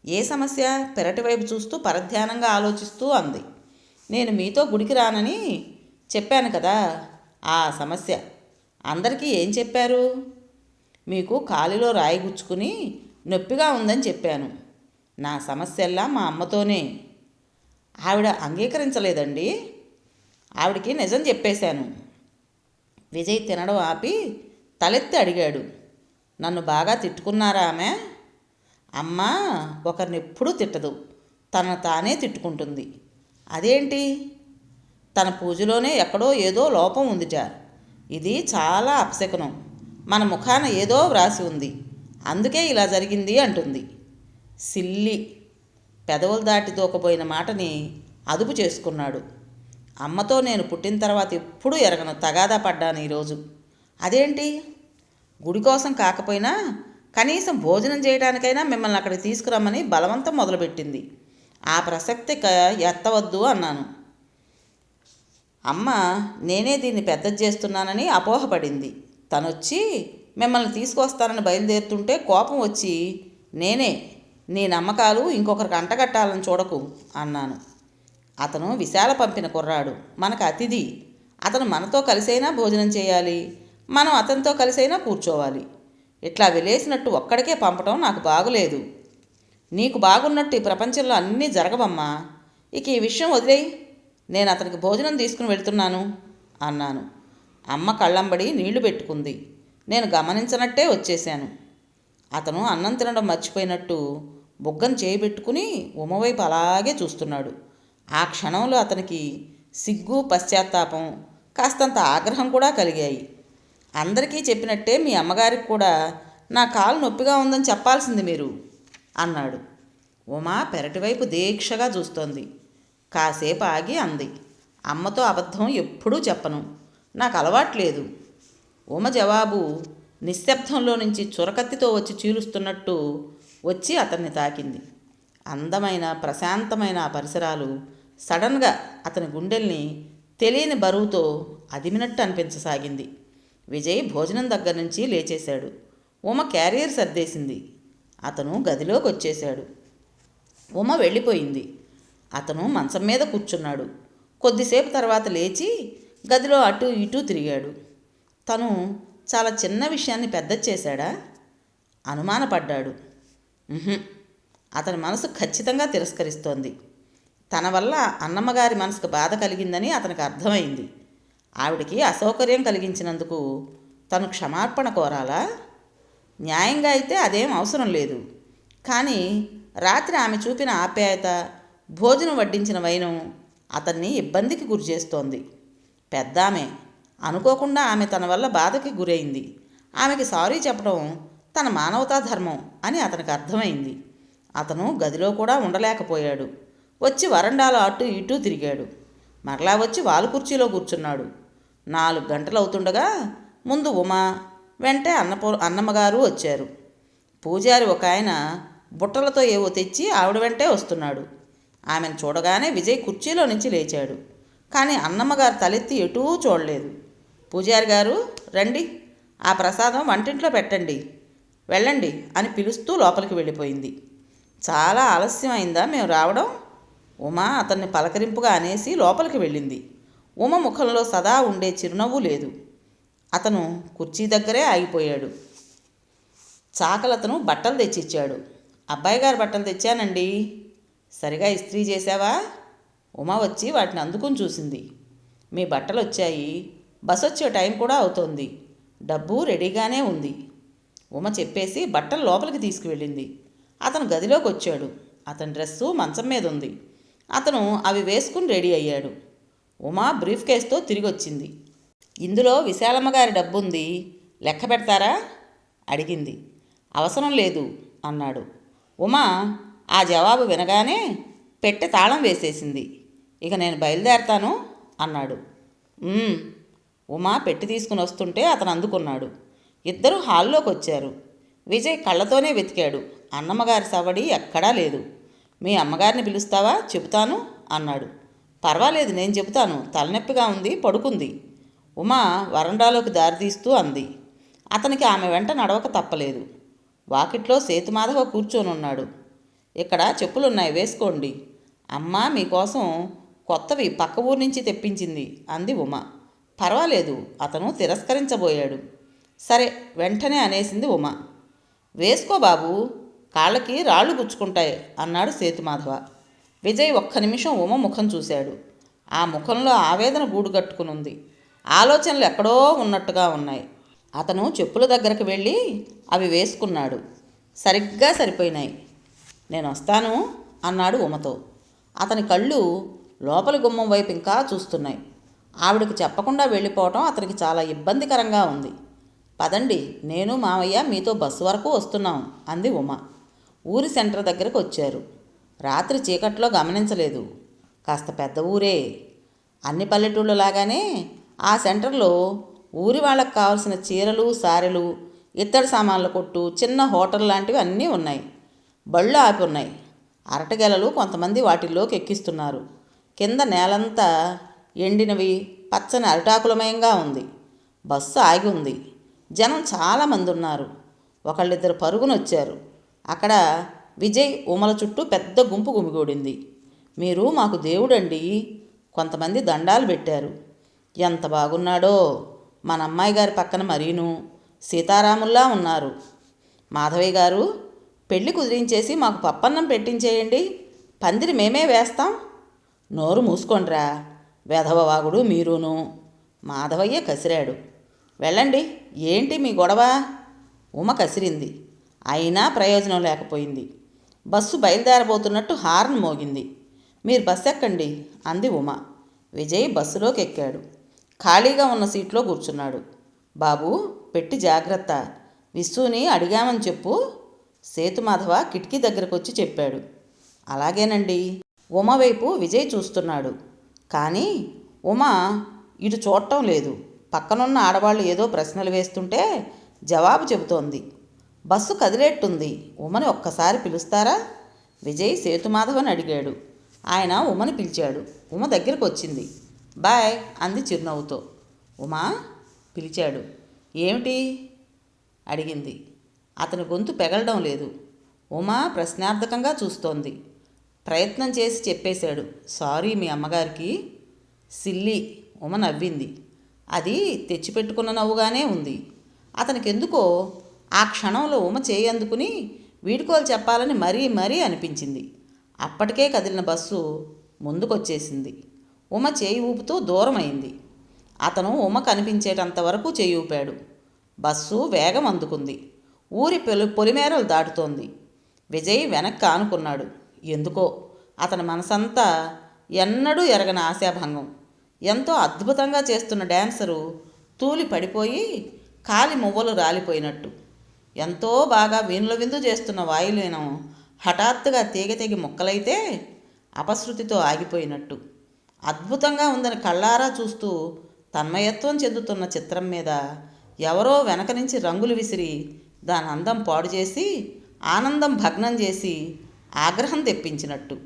S1: ఏ సమస్య? పెరటి వైపు చూస్తూ పరధ్యానంగా ఆలోచిస్తూ అంది. నేను మీతో గుడికి రానని చెప్పాను కదా, ఆ సమస్య. అందరికీ ఏం చెప్పారు? మీకు కాలిలో రాయి గుచ్చుకుని నొప్పిగా ఉందని చెప్పాను. నా సమస్యల్లా మా అమ్మతోనే. ఆవిడ అంగీకరించలేదండి. ఆవిడికి నిజం చెప్పేశాను. విజయ్ తినడం ఆపి తలెత్తి అడిగాడు. నన్ను బాగా తిట్టుకున్నారా ఆమె? అమ్మ ఒకరినెప్పుడూ తిట్టదు, తనను తానే తిట్టుకుంటుంది. అదేంటి? తన పూజలోనే ఎక్కడో ఏదో లోపం ఉందిట. ఇది చాలా అపశకునం. మన ముఖాన ఏదో వ్రాసి ఉంది, అందుకే ఇలా జరిగింది అంటుంది. సిల్లి. పెదవులు దాటి దూకపోయిన మాటని అదుపు చేసుకున్నాడు. అమ్మతో నేను పుట్టిన తర్వాత ఎప్పుడూ ఎరగను తగాదా పడ్డాను ఈరోజు. అదేంటి? గుడి కోసం కాకపోయినా కనీసం భోజనం చేయడానికైనా మిమ్మల్ని అక్కడికి తీసుకురమ్మని బలవంతం మొదలుపెట్టింది. ఆ ప్రసక్తి ఎత్తవద్దు అన్నాను. అమ్మ నేనే దీన్ని పెద్దది చేస్తున్నానని అపోహపడింది. తనొచ్చి మిమ్మల్ని తీసుకొస్తానని బయలుదేరుతుంటే కోపం వచ్చి నీ నమ్మకాలు ఇంకొకరికి అంటగట్టాలని చూడకు అన్నాను. అతను విశాల పంపిన కుర్రాడు, మనకు అతిథి. అతను మనతో కలిసైనా భోజనం చేయాలి, మనం అతనితో కలిసైనా కూర్చోవాలి. ఇట్లా వెలేసినట్టు ఒక్కడికే పంపటం నాకు బాగులేదు. నీకు బాగున్నట్టు ఈ ప్రపంచంలో అన్నీ జరగవమ్మా. ఇక ఈ విషయం వదిలేయి. నేను అతనికి భోజనం తీసుకుని వెళ్తున్నాను అన్నాను. అమ్మ కళ్ళంబడి నీళ్లు పెట్టుకుంది. నేను గమనించనట్టే వచ్చేశాను. అతను అన్నం తినడం మర్చిపోయినట్టు బుగ్గను చేయబెట్టుకుని ఉమవైపు అలాగే చూస్తున్నాడు. ఆ క్షణంలో అతనికి సిగ్గు, పశ్చాత్తాపం, కాస్తంత ఆగ్రహం కూడా కలిగాయి. అందరికీ చెప్పినట్టే మీ అమ్మగారికి కూడా నా కాలు నొప్పిగా ఉందని చెప్పాల్సింది మీరు అన్నాడు. ఉమా పెరటివైపు దీక్షగా చూస్తోంది. కాసేపు ఆగి అంది. అమ్మతో అబద్ధం ఎప్పుడూ చెప్పను, నాకు అలవాట్లేదు. ఉమ జవాబు నిశ్శబ్దంలో నుంచి చురకత్తితో వచ్చి చీలుస్తున్నట్టు వచ్చి అతన్ని తాకింది. అందమైన ప్రశాంతమైన ఆ పరిసరాలు సడన్గా అతని గుండెల్ని తెలియని బరువుతో అదిమినట్టు అనిపించసాగింది. విజయ్ భోజనం దగ్గర నుంచి లేచేశాడు. ఉమ క్యారియర్ సర్దేసింది. అతను గదిలోకి వచ్చేశాడు. ఉమ వెళ్ళిపోయింది. అతను మంచం మీద కూర్చున్నాడు. కొద్దిసేపు తర్వాత లేచి గదిలో అటు ఇటూ తిరిగాడు. తను చాలా చిన్న విషయాన్ని పెద్ద చేశాడా? అనుమానపడ్డాడు. అతని మనసు ఖచ్చితంగా తిరస్కరిస్తోంది. తన వల్ల అన్నమ్మగారి మనసుకు బాధ కలిగిందని అతనికి అర్థమైంది. ఆవిడికి అసౌకర్యం కలిగించినందుకు తను క్షమాపణ కోరాలా? న్యాయంగా అయితే అదేం అవసరం లేదు. కానీ రాత్రి ఆమె చూపిన ఆప్యాయత, భోజనం వడ్డించిన వైనం అతన్ని ఇబ్బందికి గురిచేస్తోంది. పెద్దామె, అనుకోకుండా ఆమె తన వల్ల బాధకి గురైంది. ఆమెకి సారీ చెప్పడం తన మానవతా ధర్మం అని అతనికి అర్థమైంది. అతను గదిలో కూడా ఉండలేకపోయాడు. వచ్చి వరండాలో అటు ఇటూ తిరిగాడు. మరలా వచ్చి వాలు కుర్చీలో కూర్చున్నాడు. 4 గంటలు అవుతుండగా ముందు ఉమా, వెంటే అన్నమ్మగారు వచ్చారు. పూజారి ఒక ఆయన బుట్టలతో ఏవో తెచ్చి ఆవిడ వెంటే వస్తున్నాడు. ఆమెను చూడగానే విజయ్ కుర్చీలో నుంచి లేచాడు. కానీ అన్నమ్మగారు తలెత్తి ఎటూ చూడలేదు. పూజారి గారు రండి, ఆ ప్రసాదం వంటింట్లో పెట్టండి, వెళ్ళండి అని పిలుస్తూ లోపలికి వెళ్ళిపోయింది. చాలా ఆలస్యం అయిందా మేము రావడం? ఉమా అతన్ని పలకరింపుగా అనేసి లోపలికి వెళ్ళింది. ఉమ ముఖంలో సదా ఉండే చిరునవ్వు లేదు. అతను కుర్చీ దగ్గరే ఆగిపోయాడు. చాకలతను బట్టలు తెచ్చిచ్చాడు. అబ్బాయి గారు బట్టలు తెచ్చానండి. సరిగా ఇస్త్రీ చేశావా? ఉమ వచ్చి వాటిని అందుకుని చూసింది. మీ బట్టలు వచ్చాయి, బస్ వచ్చే టైం కూడా అవుతోంది, డబ్బు రెడీగానే ఉంది. ఉమ చెప్పేసి బట్టలు లోపలికి తీసుకువెళ్ళింది. అతను గదిలోకి వచ్చాడు. అతని డ్రెస్సు మంచం మీద ఉంది. అతను అవి వేసుకుని రెడీ అయ్యాడు. ఉమ బ్రీఫ్ కేస్తో తిరిగి వచ్చింది. ఇందులో విశాలమ్మ గారి డబ్బుంది, లెక్క పెడతారా అడిగింది. అవసరం లేదు అన్నాడు. ఉమ ఆ జవాబు వినగానే పెట్టె తాళం వేసేసింది. ఇక నేను బయలుదేరతాను అన్నాడు. ఉమ పెట్టి తీసుకుని వస్తుంటే అతను అందుకున్నాడు. ఇద్దరూ హాల్లోకి వచ్చారు. విజయ్ కళ్ళతోనే వెతికాడు. అన్నమ్మగారి సవడి ఎక్కడా లేదు. మీ అమ్మగారిని పిలుస్తావా, చెబుతాను అన్నాడు. పర్వాలేదు, నేను చెబుతాను, తలనొప్పిగా ఉంది, పడుకుంది ఉమా వరండాలోకి దారితీస్తూ అంది. అతనికి ఆమె వెంట నడవక తప్పలేదు. వాకిట్లో సేతుమాధవ కూర్చొనున్నాడు. ఇక్కడ చెప్పులున్నాయి, వేసుకోండి. అమ్మ మీకోసం కొత్తవి పక్క ఊరి నుంచి తెప్పించింది అంది ఉమ. పర్వాలేదు, అతను తిరస్కరించబోయాడు. సరే వెంటనే అనేసింది ఉమ. వేసుకో బాబు, కాళ్ళకి రాళ్ళు గుచ్చుకుంటాయి అన్నాడు సేతుమాధవ. విజయ్ ఒక్క నిమిషం ఉమ ముఖం చూశాడు. ఆ ముఖంలో ఆవేదన గూడుగట్టుకునుంది. ఆలోచనలు ఎక్కడో ఉన్నట్టుగా ఉన్నాయి. అతను చెప్పుల దగ్గరకు వెళ్ళి అవి వేసుకున్నాడు. సరిగ్గా సరిపోయినాయి. నేను వస్తాను అన్నాడు ఉమతో. అతని కళ్ళు లోపలి గుమ్మం వైపు ఇంకా చూస్తున్నాయి. ఆవిడకి చెప్పకుండా వెళ్ళిపోవటం అతనికి చాలా ఇబ్బందికరంగా ఉంది. పదండి, నేను మావయ్య మీతో బస్సు వరకు వస్తున్నాం అంది ఉమ. ఊరి సెంటర్ దగ్గరకు వచ్చారు. రాత్రి చీకట్లో గమనించలేదు. కాస్త పెద్ద ఊరే. అన్ని పల్లెటూళ్ళలాగానే ఆ సెంటర్లో ఊరి వాళ్ళకు కావాల్సిన చీరలు, సారెలు, ఇత్తడి సామాన్ల కొట్టు, చిన్న హోటల్ లాంటివి అన్నీ ఉన్నాయి. బళ్ళు ఆపి ఉన్నాయి. అరటగెలలు కొంతమంది వాటిల్లోకి ఎక్కిస్తున్నారు. కింద నేలంతా ఎండినవి, పచ్చని అరిటాకులమయంగా ఉంది. బస్సు ఆగి ఉంది. జనం చాలామంది ఉన్నారు. ఒకళ్ళిద్దరు పరుగునొచ్చారు. అక్కడ విజయ్ ఉమల చుట్టూ పెద్ద గుంపు గుమిగూడింది. మీరు మాకు దేవుడండి. కొంతమంది దండాలు పెట్టారు. ఎంత బాగున్నాడో మన అమ్మాయి గారి పక్కన మరీను సీతారాముల్లా ఉన్నారు. మాధవయ్య గారు, పెళ్లి కుదిరించేసి మాకు పప్పన్నం పెట్టించేయండి, పందిరి మేమే వేస్తాం. నోరు మూసుకోండ్రా, వెధవవాగుడు మీరును. మాధవయ్య కసిరాడు. వెళ్ళండి, ఏంటి మీ గొడవ? ఉమ కసిరింది. అయినా ప్రయోజనం లేకపోయింది. బస్సు బయలుదేరబోతున్నట్టు హార్న్ మోగింది. మీరు బస్సు ఎక్కండి అంది ఉమ. విజయ్ బస్సులోకి ఎక్కాడు. ఖాళీగా ఉన్న సీట్లో కూర్చున్నాడు. బాబు, పెట్టి జాగ్రత్త, విస్సుని అడిగామని చెప్పు. సేతుమాధవ కిటికీ దగ్గరకు వచ్చి చెప్పాడు. అలాగేనండి. ఉమ వైపు విజయ్ చూస్తున్నాడు. కానీ ఉమ ఇటు చూడటం లేదు. పక్కనున్న ఆడవాళ్ళు ఏదో ప్రశ్నలు వేస్తుంటే జవాబు చెబుతోంది. బస్సు కదిలేట్టుంది. ఉమని ఒక్కసారి పిలుస్తారా? విజయ్ సేతుమాధవని అడిగాడు. ఆయన ఉమని పిలిచాడు. ఉమ దగ్గరకు వచ్చింది. బాయ్ అంది చిరునవ్వుతో. ఉమా పిలిచాడు. ఏమిటి అడిగింది. అతని గొంతు పెగలడం లేదు. ఉమ ప్రశ్నార్థకంగా చూస్తోంది. ప్రయత్నం చేసి చెప్పేశాడు. సారీ మీ అమ్మగారికి. సిల్లి. ఉమ నవ్వింది. అది తెచ్చిపెట్టుకున్న నవ్వుగానే ఉంది. అతనికెందుకో ఆ క్షణంలో ఉమ చేయందుకుని వీడుకోలు చెప్పాలని మరీ అనిపించింది. అప్పటికే కదిలిన బస్సు ముందుకొచ్చేసింది. ఉమ చేయి ఊపుతూ దూరమైంది. అతను ఉమ కనిపించేటంత వరకు చేయి ఊపాడు. బస్సు వేగం అందుకుంది. ఊరి పొలిమేరలు దాటుతోంది. విజయ్ వెనక్కి ఆనుకున్నాడు. ఎందుకో అతని మనసంతా ఎన్నడూ ఎరగని ఆశాభంగం. ఎంతో అద్భుతంగా చేస్తున్న డ్యాన్సరు తూలి పడిపోయి కాలి మువ్వలు రాలిపోయినట్టు, ఎంతో బాగా వీణుల విందు చేస్తున్న వాయులీనం హఠాత్తుగా తెగి ముక్కలైతే అపశృతితో ఆగిపోయినట్టు, అద్భుతంగా ఉందని కళ్ళారా చూస్తూ తన్మయత్వం చెందుతున్న చిత్రం మీద ఎవరో వెనక నుంచి రంగులు విసిరి దాని అందం పాడు చేసి, ఆనందం భగ్నం చేసి ఆగ్రహం తెప్పించినట్టు.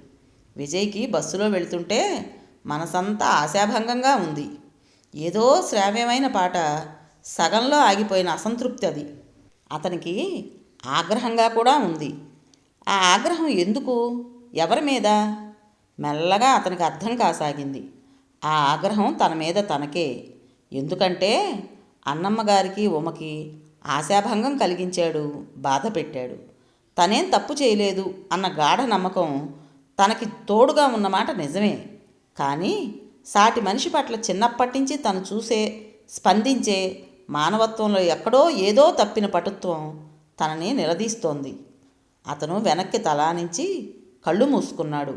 S1: విజయ్కి బస్సులో వెళుతుంటే మనసంతా ఆశాభంగంగా ఉంది. ఏదో శ్రావ్యమైన పాట సగంలో ఆగిపోయిన అసంతృప్తి అది. అతనికి ఆగ్రహంగా కూడా ఉంది. ఆ ఆగ్రహం ఎందుకు, ఎవరి మీద? మెల్లగా అతనికి అర్థం కాసాగింది. ఆ ఆగ్రహం తన మీద తనకే. ఎందుకంటే అన్నమ్మగారికి ఉమకి ఆశాభంగం కలిగించాడు, బాధ పెట్టాడు. తనేం తప్పు చేయలేదు అన్న గాఢ నమ్మకం తనకి తోడుగా ఉన్నమాట నిజమే. కానీ సాటి మనిషి పట్ల చిన్నప్పటి నుంచి తను చూసే, స్పందించే మానవత్వంలో ఎక్కడో ఏదో తప్పిన పటుత్వం తనని నిలదీస్తోంది. అతను వెనక్కి తలానించి కళ్ళు మూసుకున్నాడు.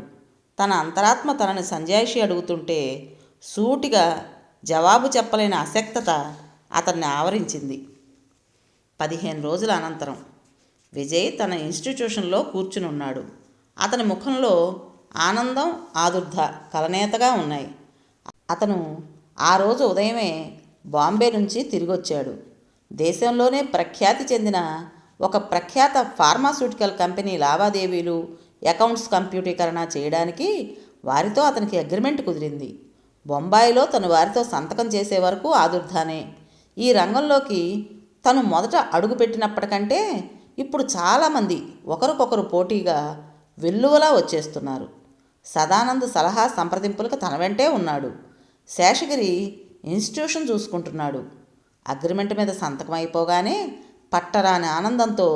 S1: తన అంతరాత్మ తనని సంజాయిషి అడుగుతుంటే సూటిగా జవాబు చెప్పలేని అశక్తత అతన్ని ఆవరించింది. 15 రోజుల అనంతరం విజయ్ తన ఇన్స్టిట్యూషన్లో కూర్చునున్నాడు. అతని ముఖంలో ఆనందం, ఆదుర్ద కలనేతగా ఉన్నాయి. అతను ఆ రోజు ఉదయమే బాంబే నుంచి తిరిగొచ్చాడు. దేశంలోనే ప్రఖ్యాతి చెందిన ఒక ప్రఖ్యాత ఫార్మాస్యూటికల్ కంపెనీ లావాదేవీలు, అకౌంట్స్ కంప్యూటీకరణ చేయడానికి వారితో అతనికి అగ్రిమెంట్ కుదిరింది. బొంబాయిలో తను వారితో సంతకం చేసే వరకు ఆదుర్దానే. ఈ రంగంలోకి తను మొదట అడుగుపెట్టినప్పటికంటే ఇప్పుడు చాలామంది ఒకరికొకరు పోటీగా వెల్లువలా వచ్చేస్తున్నారు. సదానంద్ సలహా సంప్రదింపులకు తన వెంటే ఉన్నాడు. శేషగిరి ఇన్స్టిట్యూషన్ చూసుకుంటున్నాడు. అగ్రిమెంట్ మీద సంతకం అయిపోగానే పట్టరాని ఆనందంతో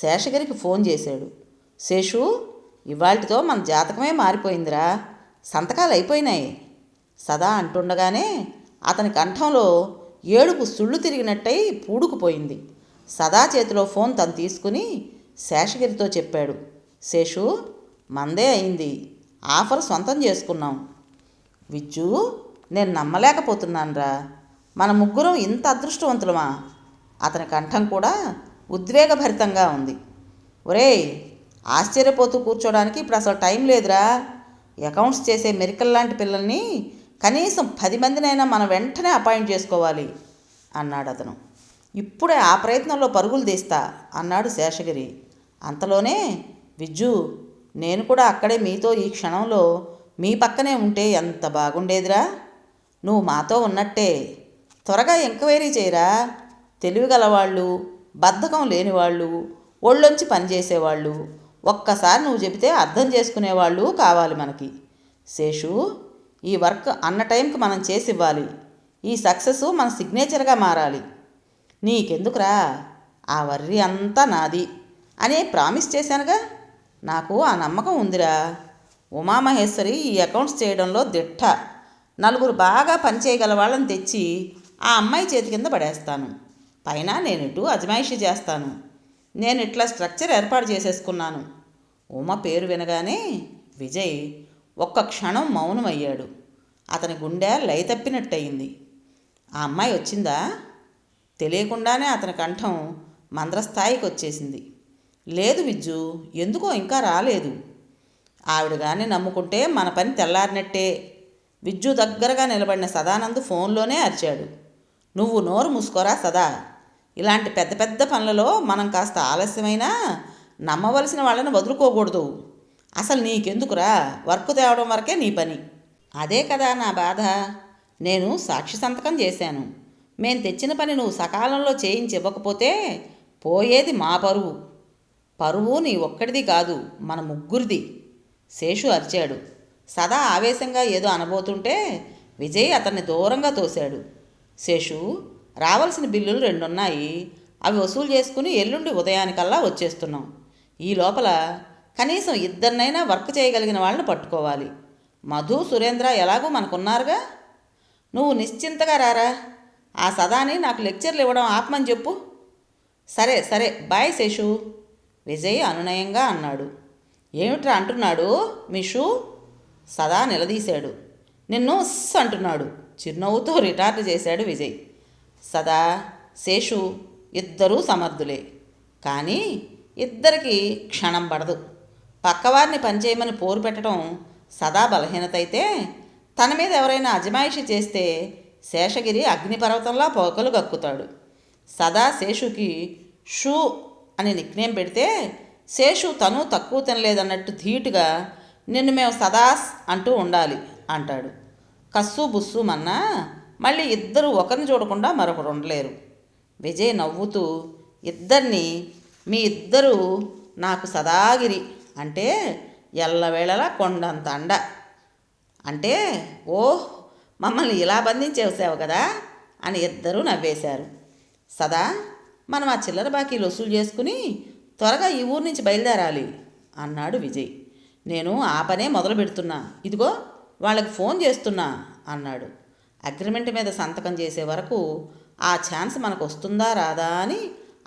S1: శేషగిరికి ఫోన్ చేశాడు. శేషు, ఇవాళ్టితో మన జాతకమే మారిపోయిందిరా, సంతకాలు అయిపోయినాయి సదా అంటుండగానే అతని కంఠంలో ఏడుపు సుళ్ళు తిరిగినట్టయి పూడుకుపోయింది. సదా చేతిలో ఫోన్ తను తీసుకుని శేషగిరితో చెప్పాడు. శేషు, మందే అయింది, ఆఫర్ సొంతం చేసుకున్నాం. విజ్జు, నేను నమ్మలేకపోతున్నానురా, మన ముగ్గురం ఇంత అదృష్టవంతులమా? అతని కంఠం కూడా ఉద్వేగభరితంగా ఉంది. ఒరేయ్, ఆశ్చర్యపోతూ కూర్చోడానికి ఇప్పుడు అసలు టైం లేదురా. అకౌంట్స్ చేసే మెరికల్ లాంటి పిల్లల్ని కనీసం 10 మందినైనా మనం వెంటనే అపాయింట్ చేసుకోవాలి అన్నాడు అతను. ఇప్పుడే ఆ ప్రయత్నంలో పరుగులు తీస్తా అన్నాడు శేషగిరి. అంతలోనే, విజ్జు, నేను కూడా అక్కడే మీతో ఈ క్షణంలో మీ పక్కనే ఉంటే ఎంత బాగుండేదిరా. నువ్వు మాతో ఉన్నట్టే. త్వరగా ఎంక్వైరీ చేయరా. తెలివిగలవాళ్ళు, బద్ధకం లేనివాళ్ళు, ఒళ్ళొంచి పనిచేసేవాళ్ళు, ఒక్కసారి నువ్వు చెబితే అర్థం చేసుకునేవాళ్ళు కావాలి మనకి. శేషు, ఈ వర్క్ అన్న టైంకి మనం చేసివ్వాలి. ఈ సక్సెస్ మన సిగ్నేచర్గా మారాలి. నీకెందుకురా, ఆ వర్రీ అంతా నాది అనే ప్రామిస్ చేశానుగా. నాకు ఆ నమ్మకం ఉందిరా. ఉమామహేశ్వరి ఈ అకౌంట్స్ చేయడంలో దిట్ట. 4 బాగా పనిచేయగల వాళ్ళని తెచ్చి ఆ అమ్మాయి చేతి కింద పడేస్తాను. పైన నేనిటు అజమాయిషీ చేస్తాను. నేను ఇట్లా స్ట్రక్చర్ ఏర్పాటు చేసేసుకున్నాను. ఉమ పేరు వినగానే విజయ్ ఒక్క క్షణం మౌనమయ్యాడు. అతని గుండె లయ తప్పినట్టయింది. ఆ అమ్మాయి వచ్చిందా? తెలియకుండానే అతని కంఠం మంద్రస్థాయికి వచ్చేసింది. లేదు విజ్జు, ఎందుకో ఇంకా రాలేదు. ఆవిడ కానీ నమ్ముకుంటే మన పని తెల్లారినట్టే. విజ్జు దగ్గరగా నిలబడిన సదానంద్ ఫోన్లోనే అరిచాడు. నువ్వు నోరు మూసుకోరా సదా. ఇలాంటి పెద్ద పెద్ద పనులలో మనం కాస్త ఆలస్యమైనా నమ్మవలసిన వాళ్ళని వదులుకోకూడదు. అసలు నీకెందుకురా, వర్క్ తేవడం వరకే నీ పని. అదే కదా నా బాధ. నేను సాక్షి సంతకం చేశాను. మేం తెచ్చిన పని నువ్వు సకాలంలో చేయించి ఇవ్వకపోతే పోయేది మా పరువు. పరువు నీ ఒక్కడిది కాదు, మన ముగ్గురిది. శేషు అరిచాడు. సదా ఆవేశంగా ఏదో అనబోతుంటే విజయ్ అతన్ని దూరంగా తోశాడు. శేషు, రావాల్సిన బిల్లులు 2 ఉన్నాయి. అవి వసూలు చేసుకుని ఎల్లుండి ఉదయానికల్లా వచ్చేస్తున్నాం. ఈ లోపల కనీసం 2 వర్క్ చేయగలిగిన వాళ్ళని పట్టుకోవాలి. మధు, సురేంద్ర ఎలాగూ మనకున్నారుగా. నువ్వు నిశ్చింతగా రారా. ఆ సదాని నాకు లెక్చర్లు ఇవ్వడం ఆపమని చెప్పు. సరే సరే, బాయ్ శేషు, విజయ్ అనునయంగా అన్నాడు. ఏమిట్రా అంటున్నాడు మీ షూ? సదా నిలదీశాడు. నిన్ను అంటున్నాడు. చిరునవ్వుతో రిటార్ట్ చేశాడు విజయ్. సదా, శేషు ఇద్దరూ సమర్థులే, కానీ ఇద్దరికి క్షణం పడదు. పక్కవారిని పనిచేయమని పోరు పెట్టడం సదా బలహీనత అయితే, తన మీద ఎవరైనా అజమాయిషి చేస్తే శేషగిరి అగ్నిపర్వతంలా పొగలు గక్కుతాడు. సదా శేషుకి షూ అని నిక్నేం పెడితే శేషు తను తక్కువ తినలేదన్నట్టు ధీటుగా నిన్ను మేము సదాస్ అంటూ ఉండాలి అంటాడు. కస్సు బుస్సు మన్నా మళ్ళీ ఇద్దరు ఒకరిని చూడకుండా మరొకరు ఉండలేరు. విజయ్ నవ్వుతూ ఇద్దరిని, మీ ఇద్దరూ నాకు సదాగిరి అంటే ఎల్లవేళలా కొండంత అండ అంటే, ఓహ్ మమ్మల్ని ఇలా బంధించేసావు కదా అని ఇద్దరూ నవ్వేశారు. సదా, మనం ఆ చిల్లర బాకీలు వసూలు చేసుకుని త్వరగా ఈ ఊరు నుంచి బయలుదేరాలి అన్నాడు విజయ్. నేను ఆ పనే మొదలు పెడుతున్నా, ఇదిగో వాళ్ళకి ఫోన్ చేస్తున్నా అన్నాడు. అగ్రిమెంట్ మీద సంతకం చేసే వరకు ఆ ఛాన్స్ మనకు వస్తుందా రాదా అని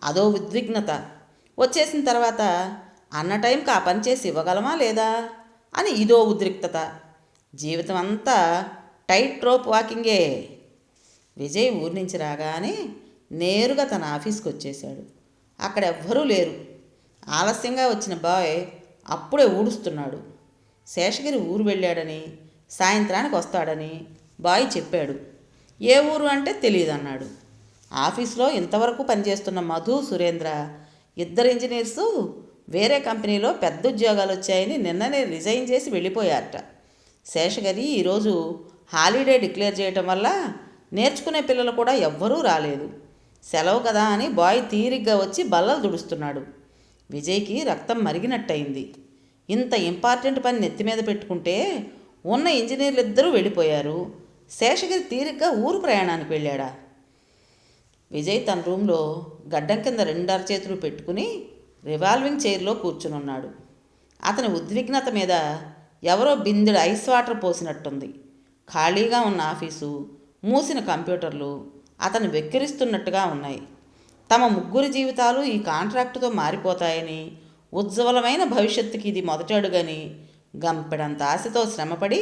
S1: అదో ఉద్విగ్నత. వచ్చేసిన తర్వాత అన్న టైంకి ఆ పని చేసి ఇవ్వగలమా లేదా అని ఇదో ఉద్రిక్తత. జీవితం అంతా టైట్ రోప్ వాకింగే. విజయ్ ఊరి నుంచి రాగానే నేరుగా తన ఆఫీస్కి వచ్చేశాడు. అక్కడ ఎవ్వరూ లేరు. ఆలస్యంగా వచ్చిన బాయ్ అప్పుడే ఊడుస్తున్నాడు. శేషగిరి ఊరు వెళ్ళాడని, సాయంత్రానికి వస్తాడని బాయ్ చెప్పాడు. ఏ ఊరు అంటే తెలియదన్నాడు. ఆఫీస్లో ఇంతవరకు పనిచేస్తున్న మధు, సురేంద్ర ఇద్దరు ఇంజనీర్సు వేరే కంపెనీలో పెద్ద ఉద్యోగాలు వచ్చాయని నిన్ననే రిజైన్ చేసి వెళ్ళిపోయారట. శేషగిరి ఈరోజు హాలిడే డిక్లేర్ చేయటం వల్ల నేర్చుకునే పిల్లలు కూడా ఎవ్వరూ రాలేదు. సెలవు కదా అని బాయ్ తీరిగ్గా వచ్చి బల్లలు దుడుస్తున్నాడు. విజయ్కి రక్తం మరిగినట్టయింది. ఇంత ఇంపార్టెంట్ పని నెత్తిమీద పెట్టుకుంటే ఉన్న ఇంజనీర్లు ఇద్దరూ వెళ్ళిపోయారు. శేషగిరి తీరిగ్గా ఊరు ప్రయాణానికి వెళ్ళాడా? విజయ్ తన రూమ్లో గడ్డం కింద 2 అరచేతులు పెట్టుకుని రివాల్వింగ్ చైర్లో కూర్చునున్నాడు. అతని ఉద్విగ్నత మీద ఎవరో బిందెడు ఐస్ వాటర్ పోసినట్టుంది. ఖాళీగా ఉన్న ఆఫీసు, మూసిన కంప్యూటర్లు అతను వెక్కిరిస్తున్నట్టుగా ఉన్నాయి. తమ ముగ్గురి జీవితాలు ఈ కాంట్రాక్టుతో మారిపోతాయని, ఉజ్వలమైన భవిష్యత్తుకి ఇది మొదటి అడుగని గంపెడంత ఆశతో శ్రమపడి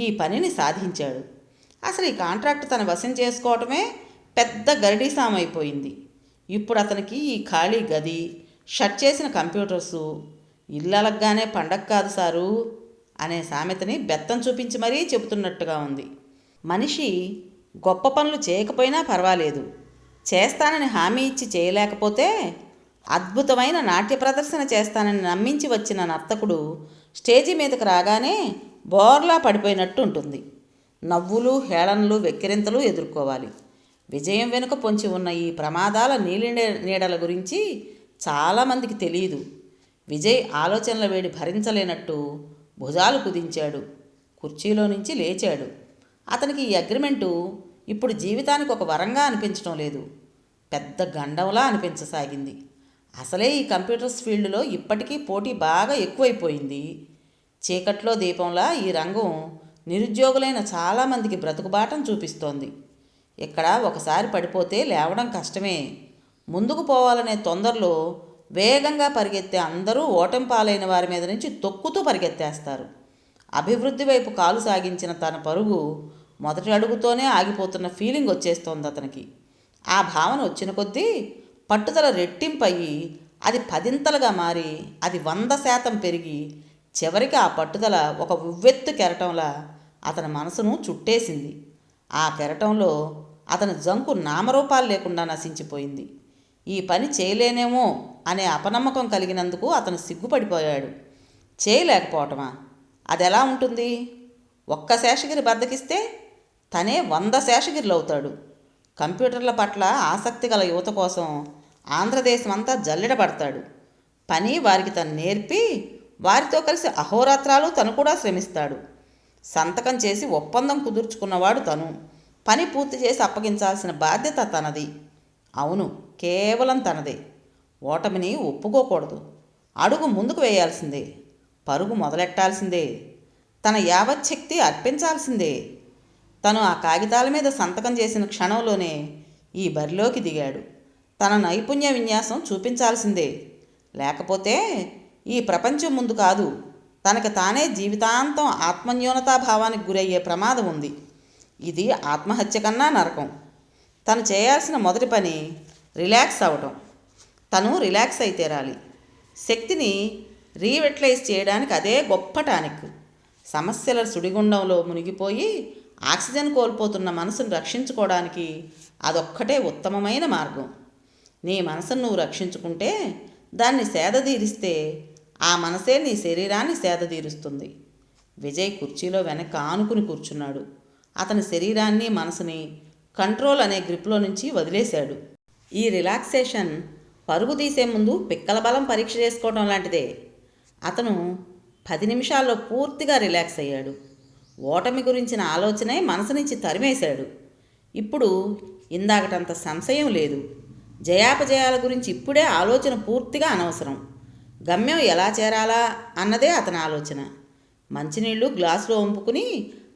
S1: ఈ పనిని సాధించాడు. అసలు ఈ కాంట్రాక్ట్ తన వశం చేసుకోవటమే పెద్ద గరిడీసామైపోయింది. ఇప్పుడు అతనికి ఈ ఖాళీ గది, షట్ చేసిన కంప్యూటర్సు ఇల్లలగ్గానే పండగ కాదు సారు అనే సామెతని బెత్తం చూపించి మరీ చెబుతున్నట్టుగా ఉంది. మనిషి గొప్ప పనులు చేయకపోయినా పర్వాలేదు, చేస్తానని హామీ ఇచ్చి చేయలేకపోతే అద్భుతమైన నాట్య ప్రదర్శన చేస్తానని నమ్మించి వచ్చిన నర్తకుడు స్టేజి మీదకి రాగానే బోర్లా పడిపోయినట్టు ఉంటుంది. నవ్వులు, హేళనలు, వెక్కిరింతలు ఎదుర్కోవాలి. విజయం వెనుక పొంచి ఉన్న ఈ ప్రమాదాల నీడల గురించి చాలామందికి తెలియదు. విజయ్ ఆలోచనల వేడి భరించలేనట్టు భుజాలు కుదించాడు. కుర్చీలో నుంచి లేచాడు. అతనికి ఈ అగ్రిమెంటు ఇప్పుడు జీవితానికి ఒక వరంగా అనిపించడం లేదు, పెద్ద గండంలా అనిపించసాగింది. అసలే ఈ కంప్యూటర్స్ ఫీల్డ్లో ఇప్పటికీ పోటీ బాగా ఎక్కువైపోయింది. చీకట్లో దీపంలా ఈ రంగం నిరుద్యోగులైన చాలామందికి బ్రతుకుబాటం చూపిస్తోంది. ఇక్కడ ఒకసారి పడిపోతే లేవడం కష్టమే. ముందుకు పోవాలనే తొందరలో వేగంగా పరిగెత్తే అందరూ ఓటమి పాలైన వారి మీద నుంచి తొక్కుతూ పరిగెత్తేస్తారు. అభివృద్ధి వైపు కాలు సాగించిన తన పరుగు మొదటి అడుగుతోనే ఆగిపోతున్న ఫీలింగ్ వచ్చేస్తోంది అతనికి. ఆ భావన వచ్చిన కొద్దీ పట్టుదల రెట్టింపయ్యి అది 10ంతలుగా మారి అది 100% పెరిగి చివరికి ఆ పట్టుదల ఒక ఉవ్వెత్తు కెరటంలా అతని మనసును చుట్టేసింది. ఆ కెరటంలో అతని జంకు నామరూపాలు లేకుండా నశించిపోయింది. ఈ పని చేయలేనేమో అనే అపనమ్మకం కలిగినందుకు అతను సిగ్గుపడిపోయాడు. చేయలేకపోవటమా? అది ఎలా ఉంటుంది? ఒక్క శేషగిరి బద్దకిస్తే తనే 100 శేషగిరిలు అవుతాడు. కంప్యూటర్ల పట్ల ఆసక్తి గల యువత కోసం ఆంధ్రదేశం అంతా జల్లెడబడతాడు. పని వారికి తను నేర్పి వారితో కలిసి అహోరాత్రాలు తను కూడా శ్రమిస్తాడు. సంతకం చేసి ఒప్పందం కుదుర్చుకున్నవాడు తను. పని పూర్తి చేసి అప్పగించాల్సిన బాధ్యత తనది. అవును, కేవలం తనదే. ఓటమిని ఒప్పుకోకూడదు. అడుగు ముందుకు వేయాల్సిందే. పరుగు మొదలెట్టాల్సిందే. తన యావచ్చక్తి అర్పించాల్సిందే. తను ఆ కాగితాల మీద సంతకం చేసిన క్షణంలోనే ఈ బరిలోకి దిగాడు. తన నైపుణ్య విన్యాసం చూపించాల్సిందే. లేకపోతే ఈ ప్రపంచం ముందు కాదు, తనకు తానే జీవితాంతం ఆత్మన్యూనతాభావానికి గురయ్యే ప్రమాదం ఉంది. ఇది ఆత్మహత్య కన్నా నరకం. తను చేయాల్సిన మొదటి పని రిలాక్స్ అవ్వటం. తను రిలాక్స్ అయి తీరాలి. శక్తిని రీవెట్లైజ్ చేయడానికి అదే గొప్ప టానిక్. సమస్యల సుడిగుండంలో మునిగిపోయి ఆక్సిజన్ కోల్పోతున్న మనసును రక్షించుకోవడానికి అదొక్కటే ఉత్తమమైన మార్గం. నీ మనసును నువ్వు రక్షించుకుంటే, దాన్ని సేదతీరిస్తే ఆ మనసే నీ శరీరాన్ని సేదతీరుస్తుంది. విజయ్ కుర్చీలో వెనక ఆనుకుని కూర్చున్నాడు. అతని శరీరాన్ని, మనసుని కంట్రోల్ అనే గ్రిప్లో నుంచి వదిలేశాడు. ఈ రిలాక్సేషన్ పరుగు తీసే ముందు పిక్కల బలం పరీక్ష చేసుకోవడం లాంటిదే. అతను 10 నిమిషాల్లో పూర్తిగా రిలాక్స్ అయ్యాడు. ఓటమి గురించిన ఆలోచనే మనసు నుంచి తరిమేశాడు. ఇప్పుడు ఇందాకటంత సంశయం లేదు. జయాపజయాల గురించి ఇప్పుడే ఆలోచన పూర్తిగా అనవసరం. గమ్యం ఎలా చేరాలా అన్నదే అతని ఆలోచన. మంచినీళ్ళు గ్లాసులో వంపుకుని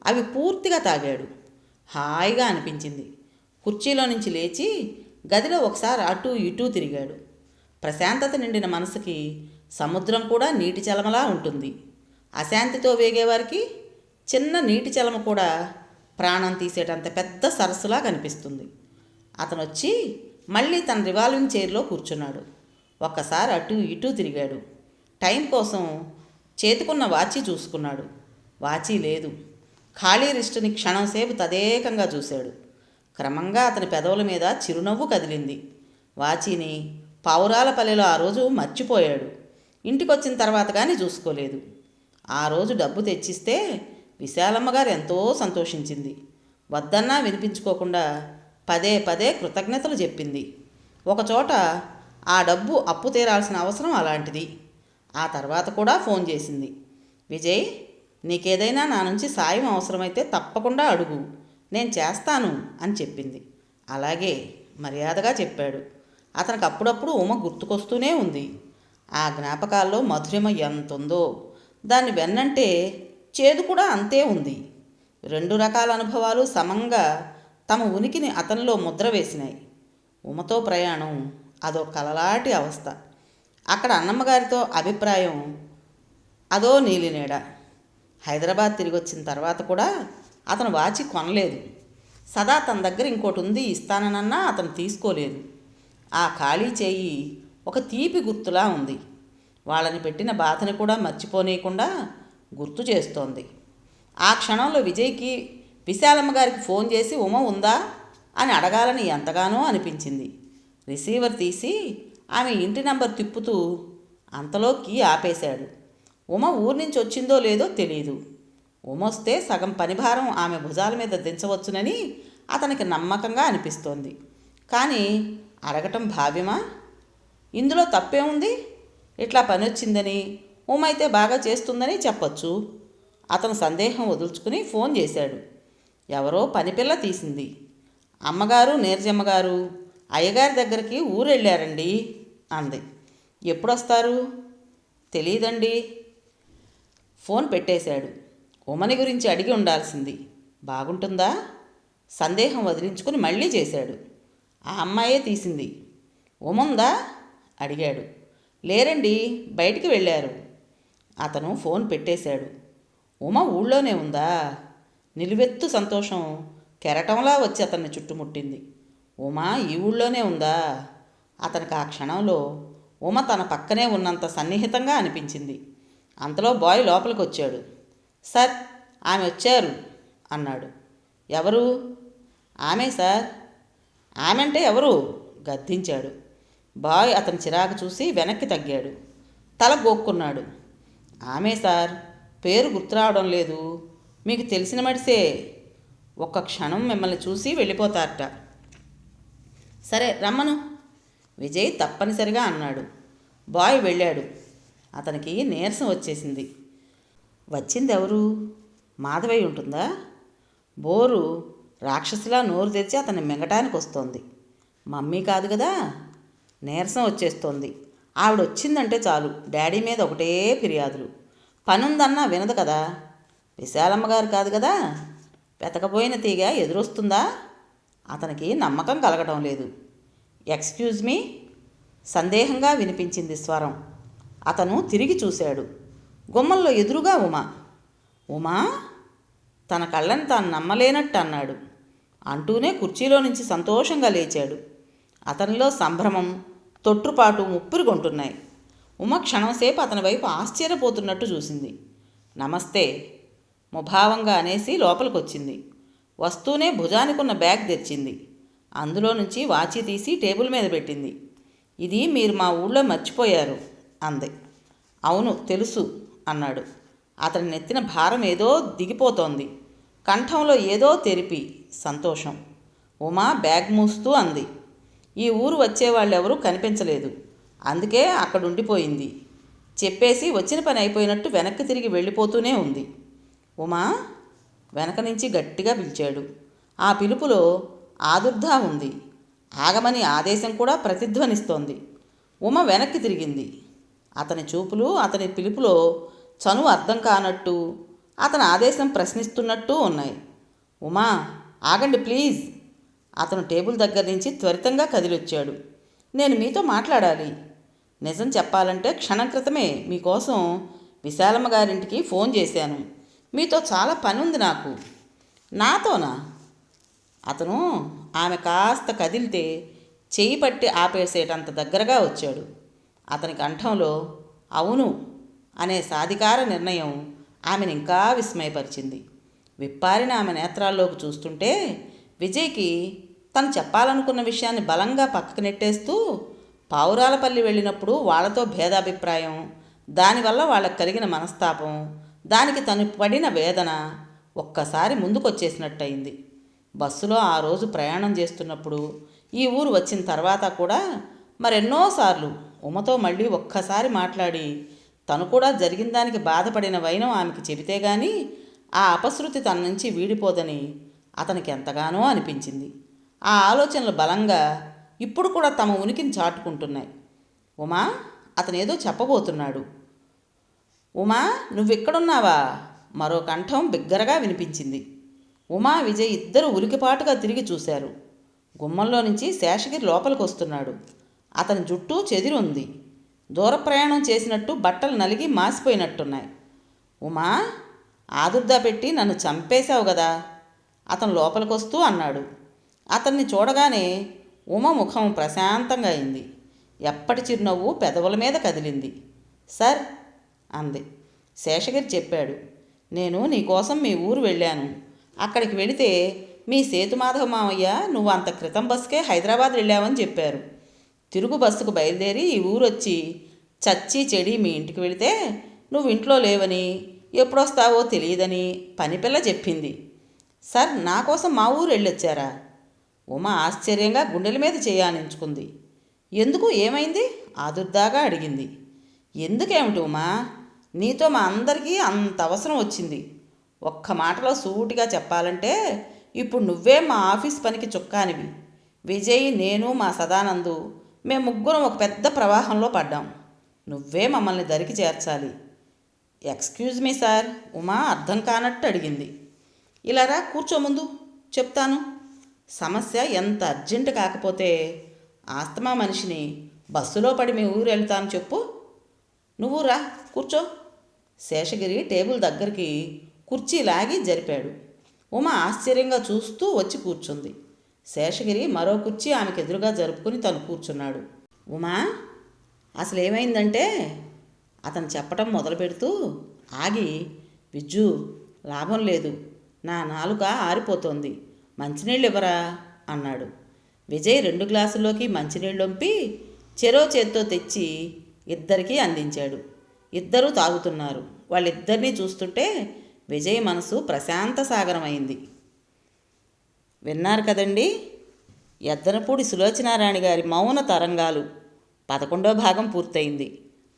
S1: అవి పూర్తిగా తాగాడు. హాయిగా అనిపించింది. కుర్చీలో నుంచి లేచి గదిలో ఒకసారి అటూ ఇటూ తిరిగాడు. ప్రశాంతత నిండిన మనసుకి సముద్రం కూడా నీటి చలమలా ఉంటుంది. అశాంతితో వేగేవారికి చిన్న నీటి చలమ కూడా ప్రాణం తీసేటంత పెద్ద సరస్సులా కనిపిస్తుంది. అతను వచ్చి మళ్ళీ తన రివాల్వింగ్ చైర్లో కూర్చున్నాడు. ఒక్కసారి అటు ఇటు తిరిగాడు. టైం కోసం చేతికున్న వాచి చూసుకున్నాడు. వాచి లేదు. ఖాళీ రిస్టుని క్షణంసేపు తదేకంగా చూశాడు. క్రమంగా అతని పెదవుల మీద చిరునవ్వు కదిలింది. వాచీని పావురాలపల్లెలో ఆ రోజు మర్చిపోయాడు. ఇంటికొచ్చిన తర్వాత కానీ చూసుకోలేదు. ఆ రోజు డబ్బు తెచ్చిస్తే విశాలమ్మగారు ఎంతో సంతోషించింది. వద్దన్నా వినిపించుకోకుండా పదే పదే కృతజ్ఞతలు చెప్పింది. ఒకచోట ఆ డబ్బు అప్పు తీరాల్సిన అవసరం అలాంటిది. ఆ తర్వాత కూడా ఫోన్ చేసింది. విజయ్, నీకేదైనా నా నుంచి సాయం అవసరమైతే తప్పకుండా అడుగు, నేను చేస్తాను అని చెప్పింది. అలాగే మర్యాదగా చెప్పాడు. అతనికి అప్పుడప్పుడు ఉమ గుర్తుకొస్తూనే ఉంది. ఆ జ్ఞాపకాల్లో మధురిమ ఎంతుందో దాన్ని వెన్నంటే చేదు కూడా అంతే ఉంది. రెండు రకాల అనుభవాలు సమంగా తమ ఉనికిని అతనిలో ముద్ర వేసినాయి. ఉమతో ప్రయాణం అదో కలలాటి అవస్థ. అక్కడ అన్నమ్మగారితో అభిప్రాయం అదో నీలినేడ. హైదరాబాద్ తిరిగి వచ్చిన తర్వాత కూడా అతను వాచి కొనలేదు. సదా తన దగ్గర ఇంకోటి ఉంది ఇస్తానన్నా అతను తీసుకోలేదు. ఆ ఖాళీ చేయి ఒక తీపి గుర్తులా ఉంది. వాళ్ళని పెట్టిన బాధని కూడా మర్చిపోనీయకుండా గుర్తు చేస్తోంది. ఆ క్షణంలో విజయ్కి విశాలమ్మ గారికి ఫోన్ చేసి ఉమ ఉందా అని అడగాలని ఎంతగానో అనిపించింది. రిసీవర్ తీసి ఆమె ఇంటి నంబర్ తిప్పుతూ అంతలో కీ ఆపేశాడు. ఉమ ఊరి నుంచి వచ్చిందో లేదో తెలియదు. ఉమొస్తే సగం పనిభారం ఆమె భుజాల మీద దించవచ్చునని అతనికి నమ్మకంగా అనిపిస్తోంది. కానీ అడగటం భావ్యమా? ఇందులో తప్పేముంది? ఇట్లా పని వచ్చిందని, ఉమైతే బాగా చేస్తుందని చెప్పొచ్చు. అతను సందేహం వదులుచుకుని ఫోన్ చేశాడు. ఎవరో పనిపిల్ల తీసింది. అమ్మగారు నీరజమ్మగారు అయ్యగారి దగ్గరికి ఊరెళ్ళారండి అంది. ఎప్పుడొస్తారు? తెలీదండి. ఫోన్ పెట్టేశాడు. ఉమని గురించి అడిగి ఉండాల్సింది. బాగుంటుందా? సందేహం వదిలించుకుని మళ్ళీ చేశాడు. ఆ అమ్మాయే తీసింది. ఉమందా అడిగాడు. లేరండి, బయటికి వెళ్ళారు. అతను ఫోన్ పెట్టేశాడు. ఉమ ఊళ్ళోనే ఉందా? నిలువెత్తు సంతోషం కెరటంలా వచ్చి అతన్ని చుట్టుముట్టింది. ఉమ ఈ ఊళ్ళోనే ఉందా? అతనికి ఆ క్షణంలో ఉమ తన పక్కనే ఉన్నంత సన్నిహితంగా అనిపించింది. అంతలో బాయ్ లోపలికి వచ్చాడు. సార్, ఆమె వచ్చారు అన్నాడు. ఎవరు? ఆమె సార్. ఆమెంటే ఎవరు? గద్దించాడు. బాయ్ అతని చిరాకు చూసి వెనక్కి తగ్గాడు. తల గోక్కున్నాడు. ఆమె సార్, పేరు గుర్తురావడం లేదు. మీకు తెలిసిన మడిసే. ఒక్క క్షణం మిమ్మల్ని చూసి వెళ్ళిపోతారట. సరే రమ్మను, విజయ్ తప్పనిసరిగా అన్నాడు. బాయ్ వెళ్ళాడు. అతనికి నీరసం వచ్చేసింది. వచ్చింది ఎవరు? మాధవయ్య ఉంటుందా? బోరు రాక్షసిలా నోరు తెరిచి అతన్ని మింగటానికి వస్తోంది. మమ్మీ కాదు కదా? నీరసం వచ్చేస్తోంది. ఆవిడ వచ్చిందంటే చాలు డాడీ మీద ఒకటే ఫిర్యాదులు. పనుందన్నా వినదు కదా. విశాలమ్మ గారు కాదు కదా? వెతకపోయిన తీగ ఎదురొస్తుందా? అతనికి నమ్మకం కలగటం లేదు. ఎక్స్క్యూజ్ మీ, సందేహంగా వినిపించింది స్వరం. అతను తిరిగి చూశాడు. గుమ్మంలో ఎదురుగా ఉమా. ఉమా? తన కళ్ళని తాను నమ్మలేనట్టు అన్నాడు. అంటూనే కుర్చీలో నుంచి సంతోషంగా లేచాడు. అతనిలో సంభ్రమం, తొట్టుపాటు ముప్పిరిగొంటున్నాయి. ఉమ క్షణంసేపు అతని వైపు ఆశ్చర్యపోతున్నట్టు చూసింది. నమస్తే ముభావంగా అనేసి లోపలికొచ్చింది. వస్తూనే భుజానికున్న బ్యాగ్ తెచ్చింది. అందులో నుంచి వాచి తీసి టేబుల్ మీద పెట్టింది. ఇది మీరు మా ఊళ్ళో మర్చిపోయారు అంది. అవును తెలుసు అన్నాడు. అతని నెత్తిన భారం ఏదో దిగిపోతోంది. కంఠంలో ఏదో తెరిపి సంతోషం. ఉమా బ్యాగ్ మూస్తూ అంది. ఈ ఊరు వచ్చేవాళ్ళెవరూ కనిపించలేదు, అందుకే అక్కడుండిపోయింది. చెప్పేసి వచ్చిన పని అయిపోయినట్టు వెనక్కి తిరిగి వెళ్ళిపోతూనే ఉంది. ఉమా వెనక నుంచి గట్టిగా పిలిచాడు. ఆ పిలుపులో ఆదుర్దా ఉంది. ఆగమని ఆదేశం కూడా ప్రతిధ్వనిస్తోంది. ఉమ వెనక్కి తిరిగింది. అతని చూపులు అతని పిలుపులో చనువు అర్థం కానట్టు, అతని ఆదేశం ప్రశ్నిస్తున్నట్టు ఉన్నాయి. ఉమా ఆగండి ప్లీజ్. అతను టేబుల్ దగ్గర నుంచి త్వరితంగా కదిలొచ్చాడు. నేను మీతో మాట్లాడాలి. నిజం చెప్పాలంటే క్షణం క్రితమే మీకోసం విశాలమ్మ గారింటికి ఫోన్ చేశాను. మీతో చాలా పని ఉంది నాకు. నాతోనా? అతను ఆమె కాస్త కదిలితే చెయ్యి పట్టి ఆపేసేటంత దగ్గరగా వచ్చాడు. అతని కంఠంలో అవును అనే సాధికార నిర్ణయం ఆమెను ఇంకా విస్మయపరిచింది. విప్పారిన ఆమె నేత్రాల్లోకి చూస్తుంటే విజయ్కి తను చెప్పాలనుకున్న విషయాన్ని బలంగా పక్కకు నెట్టేస్తూ పావురాలపల్లి వెళ్ళినప్పుడు వాళ్లతో భేదాభిప్రాయం, దానివల్ల వాళ్ళకు కలిగిన మనస్తాపం, దానికి తను పడిన వేదన ఒక్కసారి ముందుకొచ్చేసినట్టయింది. బస్సులో ఆ రోజు ప్రయాణం చేస్తున్నప్పుడు, ఈ ఊరు వచ్చిన తర్వాత కూడా మరెన్నోసార్లు ఉమతో మళ్ళీ ఒక్కసారి మాట్లాడి తను కూడా జరిగిన దానికి బాధపడిన వైనం ఆమెకి చెబితే గాని ఆ అపశృతి తన నుంచి వీడిపోదని అతనికి ఎంతగానో అనిపించింది. ఆ ఆలోచనలు బలంగా ఇప్పుడు కూడా తమ ఉనికిని చాటుకుంటున్నాయి. ఉమా, అతనేదో చెప్పబోతున్నాడు. ఉమా, నువ్వెక్కడున్నావా? మరో కంఠం బిగ్గరగా వినిపించింది. ఉమా, విజయ్ ఇద్దరు ఉలికిపాటుగా తిరిగి చూశారు. గుమ్మంలో నుంచి శేషగిరి లోపలికి వస్తున్నాడు. అతని జుట్టు చెదిరి ఉంది. దూర ప్రయాణం చేసినట్టు బట్టలు నలిగి మాసిపోయినట్టున్నాయి. ఉమా, ఆదుర్దా పెట్టి నన్ను చంపేశావు కదా, అతను లోపలికొస్తూ అన్నాడు. అతన్ని చూడగానే ఉమ ముఖం ప్రశాంతంగా అయింది. ఎప్పటి చిరునవ్వు పెదవుల మీద కదిలింది. సార్ అంది. శేషగిరి చెప్పాడు, నేను నీకోసం మీ ఊరు వెళ్ళాను. అక్కడికి వెళితే మీ సేతుమాధవ మామయ్య నువ్వు అంత క్రితం బస్సుకే హైదరాబాద్ వెళ్ళావని చెప్పారు. తిరుగు బస్సుకు బయలుదేరి ఈ ఊరు వచ్చి చచ్చి చెడి మీ ఇంటికి వెళితే నువ్వు ఇంట్లో లేవని, ఎప్పుడొస్తావో తెలియదని పనిపిల్ల చెప్పింది. సార్, నా కోసం మా ఊరు వెళ్ళొచ్చారా? ఉమ ఆశ్చర్యంగా గుండెల మీద చేయానించుకుంది. ఎందుకు, ఏమైంది? ఆదుర్దాగా అడిగింది. ఎందుకేమిటి ఉమా, నీతో మా అందరికీ అంత అవసరం వచ్చింది. ఒక్క మాటలో సూటిగా చెప్పాలంటే ఇప్పుడు నువ్వే మా ఆఫీస్ పనికి చుక్కానివి. విజయ్, నేను, మా సదానందు మేము ముగ్గురం ఒక పెద్ద ప్రవాహంలో పడ్డాం. నువ్వే మమ్మల్ని దరికి చేర్చాలి. ఎక్స్క్యూజ్ మీ సార్, ఉమా అర్థం కానట్టు అడిగింది. ఇలా రా, కూర్చో, ముందు చెప్తాను. సమస్య ఎంత అర్జెంటు కాకపోతే ఆస్తమా మనిషిని బస్సులో పడి మీ ఊరు వెళ్తాను చెప్పు. నువ్వు రా, కూర్చో. శేషగిరి టేబుల్ దగ్గరికి కుర్చీ లాగి జరిపాడు. ఉమ ఆశ్చర్యంగా చూస్తూ వచ్చి కూర్చుంది. శేషగిరి మరో కుర్చీ ఆమెకు ఎదురుగా జరుపుకుని తను కూర్చున్నాడు. ఉమా, అసలు ఏమైందంటే అతను చెప్పటం మొదలు పెడుతూ ఆగి, విజ్జు, లాభం లేదు, నా నాలుక ఆరిపోతోంది, మంచినీళ్ళు ఇవ్వరా అన్నాడు. విజయ్ 2 గ్లాసుల్లోకి మంచినీళ్ళు వంపి చెరో చేత్తో తెచ్చి ఇద్దరికీ అందించాడు. ఇద్దరూ తాగుతున్నారు. వాళ్ళిద్దరినీ చూస్తుంటే విజయ్ మనసు ప్రశాంత సాగరమైంది. విన్నారు కదండి, ఎద్దనపూడి సులోచనారాణి గారి మౌన తరంగాలు 11వ భాగం పూర్తయింది.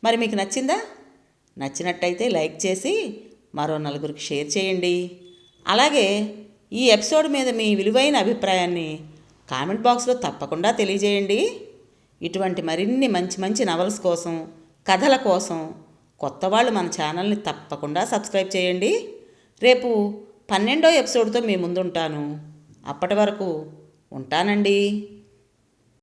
S1: మరి మీకు నచ్చిందా? నచ్చినట్టయితే లైక్ చేసి మరో 4గురికి షేర్ చేయండి. అలాగే ఈ ఎపిసోడ్ మీద మీ విలువైన అభిప్రాయాన్ని కామెంట్ బాక్స్లో తప్పకుండా తెలియజేయండి. ఇటువంటి మరిన్ని మంచి మంచి నవల్స్ కోసం, కథల కోసం కొత్త వాళ్ళు మన ఛానల్ని తప్పకుండా సబ్స్క్రైబ్ చేయండి. రేపు 12వ ఎపిసోడ్తో మీ ముందుంటాను. అప్పటి వరకు ఉంటానండి.